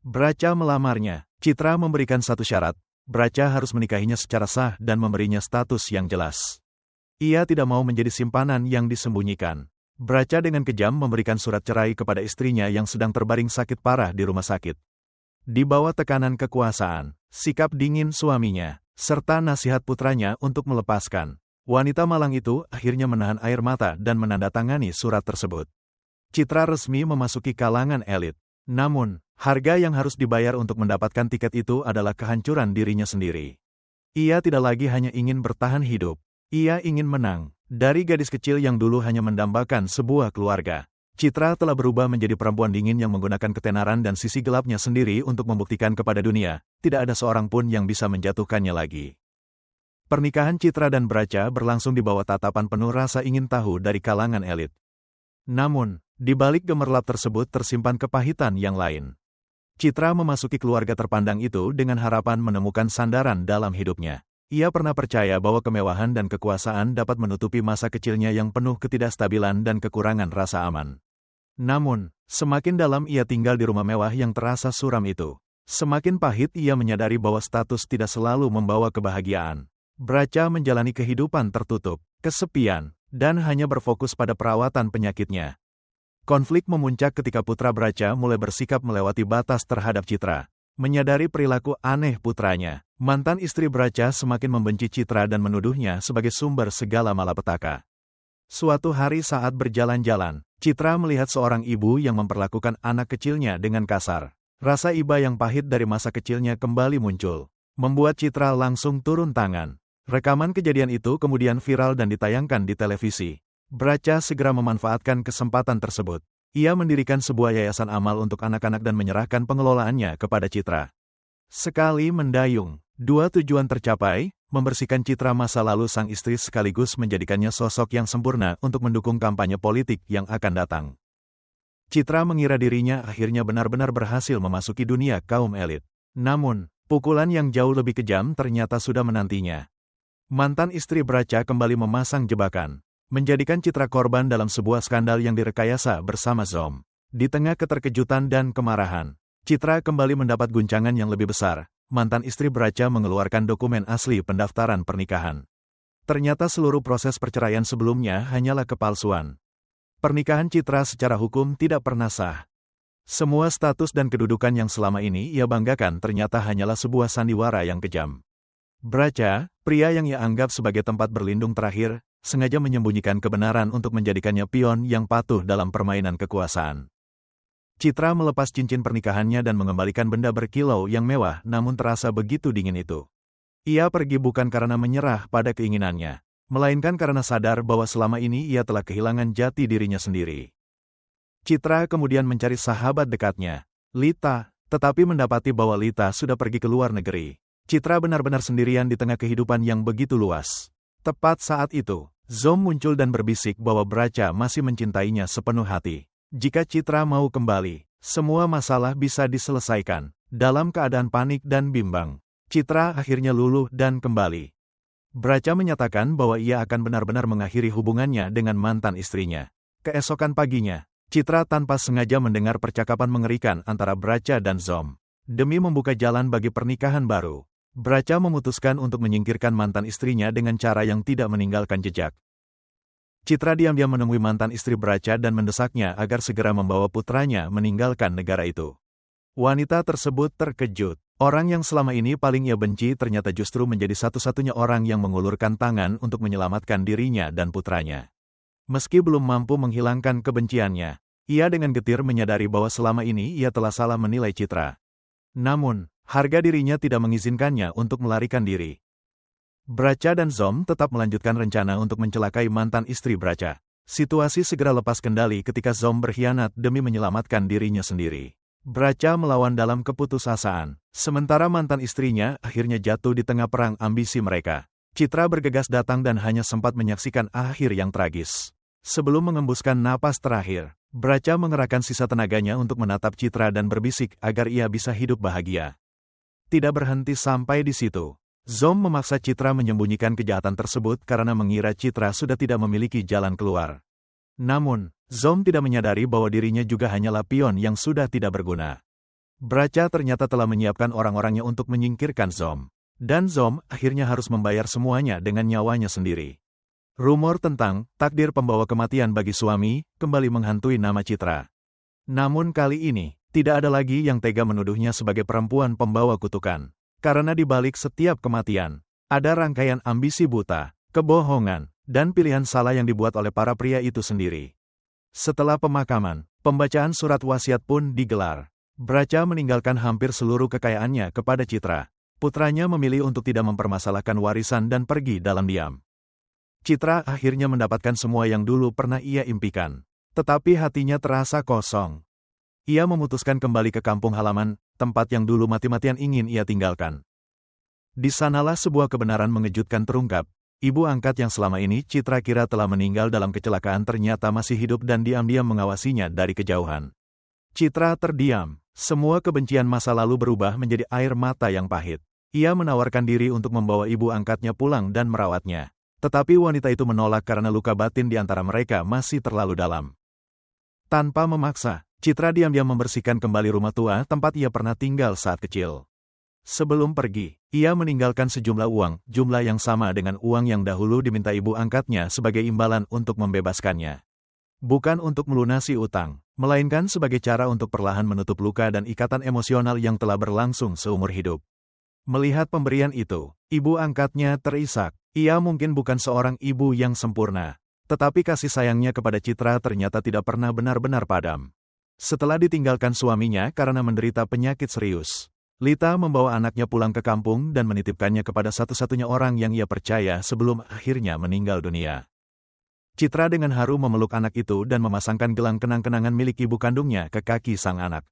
Braca melamarnya, Citra memberikan satu syarat, Braca harus menikahinya secara sah dan memberinya status yang jelas. Ia tidak mau menjadi simpanan yang disembunyikan. Braca dengan kejam memberikan surat cerai kepada istrinya yang sedang terbaring sakit parah di rumah sakit. Di bawah tekanan kekuasaan, sikap dingin suaminya, serta nasihat putranya untuk melepaskan, wanita malang itu akhirnya menahan air mata dan menandatangani surat tersebut. Citra resmi memasuki kalangan elit. Namun, harga yang harus dibayar untuk mendapatkan tiket itu adalah kehancuran dirinya sendiri. Ia tidak lagi hanya ingin bertahan hidup. Ia ingin menang. Dari gadis kecil yang dulu hanya mendambakan sebuah keluarga, Citra telah berubah menjadi perempuan dingin yang menggunakan ketenaran dan sisi gelapnya sendiri untuk membuktikan kepada dunia, tidak ada seorang pun yang bisa menjatuhkannya lagi. Pernikahan Citra dan Braca berlangsung di bawah tatapan penuh rasa ingin tahu dari kalangan elit. Namun, di balik gemerlap tersebut tersimpan kepahitan yang lain. Citra memasuki keluarga terpandang itu dengan harapan menemukan sandaran dalam hidupnya. Ia pernah percaya bahwa kemewahan dan kekuasaan dapat menutupi masa kecilnya yang penuh ketidakstabilan dan kekurangan rasa aman. Namun, semakin dalam ia tinggal di rumah mewah yang terasa suram itu, semakin pahit ia menyadari bahwa status tidak selalu membawa kebahagiaan. Braca menjalani kehidupan tertutup, kesepian, dan hanya berfokus pada perawatan penyakitnya. Konflik memuncak ketika putra Braca mulai bersikap melewati batas terhadap Citra. Menyadari perilaku aneh putranya, mantan istri Braca semakin membenci Citra dan menuduhnya sebagai sumber segala malapetaka. Suatu hari saat berjalan-jalan, Citra melihat seorang ibu yang memperlakukan anak kecilnya dengan kasar. Rasa iba yang pahit dari masa kecilnya kembali muncul, membuat Citra langsung turun tangan. Rekaman kejadian itu kemudian viral dan ditayangkan di televisi. Braca segera memanfaatkan kesempatan tersebut. Ia mendirikan sebuah yayasan amal untuk anak-anak dan menyerahkan pengelolaannya kepada Citra. Sekali mendayung, dua tujuan tercapai, membersihkan citra masa lalu sang istri sekaligus menjadikannya sosok yang sempurna untuk mendukung kampanye politik yang akan datang. Citra mengira dirinya akhirnya benar-benar berhasil memasuki dunia kaum elit. Namun, pukulan yang jauh lebih kejam ternyata sudah menantinya. Mantan istri Braca kembali memasang jebakan, menjadikan Citra korban dalam sebuah skandal yang direkayasa bersama Zom. Di tengah keterkejutan dan kemarahan, Citra kembali mendapat guncangan yang lebih besar. Mantan istri Braca mengeluarkan dokumen asli pendaftaran pernikahan. Ternyata seluruh proses perceraian sebelumnya hanyalah kepalsuan. Pernikahan Citra secara hukum tidak pernah sah. Semua status dan kedudukan yang selama ini ia banggakan ternyata hanyalah sebuah sandiwara yang kejam. Braca, pria yang ia anggap sebagai tempat berlindung terakhir, sengaja menyembunyikan kebenaran untuk menjadikannya pion yang patuh dalam permainan kekuasaan. Citra melepas cincin pernikahannya dan mengembalikan benda berkilau yang mewah namun terasa begitu dingin itu. Ia pergi bukan karena menyerah pada keinginannya, melainkan karena sadar bahwa selama ini ia telah kehilangan jati dirinya sendiri. Citra kemudian mencari sahabat dekatnya, Lita, tetapi mendapati bahwa Lita sudah pergi ke luar negeri. Citra benar-benar sendirian di tengah kehidupan yang begitu luas. Tepat saat itu, Zom muncul dan berbisik bahwa Braca masih mencintainya sepenuh hati. Jika Citra mau kembali, semua masalah bisa diselesaikan. Dalam keadaan panik dan bimbang, Citra akhirnya luluh dan kembali. Braca menyatakan bahwa ia akan benar-benar mengakhiri hubungannya dengan mantan istrinya. Keesokan paginya, Citra tanpa sengaja mendengar percakapan mengerikan antara Braca dan Zom. Demi membuka jalan bagi pernikahan baru, Braca memutuskan untuk menyingkirkan mantan istrinya dengan cara yang tidak meninggalkan jejak. Citra diam-diam menemui mantan istri Braca dan mendesaknya agar segera membawa putranya meninggalkan negara itu. Wanita tersebut terkejut. Orang yang selama ini paling ia benci ternyata justru menjadi satu-satunya orang yang mengulurkan tangan untuk menyelamatkan dirinya dan putranya. Meski belum mampu menghilangkan kebenciannya, ia dengan getir menyadari bahwa selama ini ia telah salah menilai Citra. Namun, harga dirinya tidak mengizinkannya untuk melarikan diri. Braca dan Zom tetap melanjutkan rencana untuk mencelakai mantan istri Braca. Situasi segera lepas kendali ketika Zom berkhianat demi menyelamatkan dirinya sendiri. Braca melawan dalam keputusasaan, sementara mantan istrinya akhirnya jatuh di tengah perang ambisi mereka. Citra bergegas datang dan hanya sempat menyaksikan akhir yang tragis. Sebelum mengembuskan napas terakhir, Braca mengerahkan sisa tenaganya untuk menatap Citra dan berbisik agar ia bisa hidup bahagia. Tidak berhenti sampai di situ. Zom memaksa Citra menyembunyikan kejahatan tersebut karena mengira Citra sudah tidak memiliki jalan keluar. Namun, Zom tidak menyadari bahwa dirinya juga hanyalah pion yang sudah tidak berguna. Braca ternyata telah menyiapkan orang-orangnya untuk menyingkirkan Zom. Dan Zom akhirnya harus membayar semuanya dengan nyawanya sendiri. Rumor tentang takdir pembawa kematian bagi suami kembali menghantui nama Citra. Namun kali ini, tidak ada lagi yang tega menuduhnya sebagai perempuan pembawa kutukan. Karena di balik setiap kematian, ada rangkaian ambisi buta, kebohongan, dan pilihan salah yang dibuat oleh para pria itu sendiri. Setelah pemakaman, pembacaan surat wasiat pun digelar. Braca meninggalkan hampir seluruh kekayaannya kepada Citra. Putranya memilih untuk tidak mempermasalahkan warisan dan pergi dalam diam. Citra akhirnya mendapatkan semua yang dulu pernah ia impikan. Tetapi hatinya terasa kosong. Ia memutuskan kembali ke kampung halaman, tempat yang dulu mati-matian ingin ia tinggalkan. Di sanalah sebuah kebenaran mengejutkan terungkap. Ibu angkat yang selama ini Citra kira telah meninggal dalam kecelakaan ternyata masih hidup dan diam-diam mengawasinya dari kejauhan. Citra terdiam. Semua kebencian masa lalu berubah menjadi air mata yang pahit. Ia menawarkan diri untuk membawa ibu angkatnya pulang dan merawatnya. Tetapi wanita itu menolak karena luka batin di antara mereka masih terlalu dalam. Tanpa memaksa, Citra diam-diam membersihkan kembali rumah tua tempat ia pernah tinggal saat kecil. Sebelum pergi, ia meninggalkan sejumlah uang, jumlah yang sama dengan uang yang dahulu diminta ibu angkatnya sebagai imbalan untuk membebaskannya. Bukan untuk melunasi utang, melainkan sebagai cara untuk perlahan menutup luka dan ikatan emosional yang telah berlangsung seumur hidup. Melihat pemberian itu, ibu angkatnya terisak. Ia mungkin bukan seorang ibu yang sempurna, tetapi kasih sayangnya kepada Citra ternyata tidak pernah benar-benar padam. Setelah ditinggalkan suaminya karena menderita penyakit serius, Lita membawa anaknya pulang ke kampung dan menitipkannya kepada satu-satunya orang yang ia percaya sebelum akhirnya meninggal dunia. Citra dengan haru memeluk anak itu dan memasangkan gelang kenang-kenangan milik ibu kandungnya ke kaki sang anak.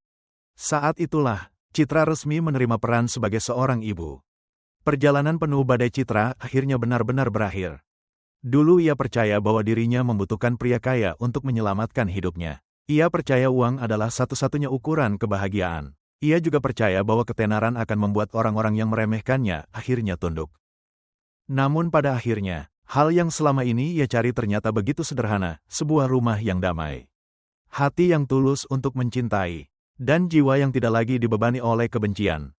Saat itulah, Citra resmi menerima peran sebagai seorang ibu. Perjalanan penuh badai Citra akhirnya benar-benar berakhir. Dulu ia percaya bahwa dirinya membutuhkan pria kaya untuk menyelamatkan hidupnya. Ia percaya uang adalah satu-satunya ukuran kebahagiaan. Ia juga percaya bahwa ketenaran akan membuat orang-orang yang meremehkannya akhirnya tunduk. Namun pada akhirnya, hal yang selama ini ia cari ternyata begitu sederhana, sebuah rumah yang damai. Hati yang tulus untuk mencintai, dan jiwa yang tidak lagi dibebani oleh kebencian.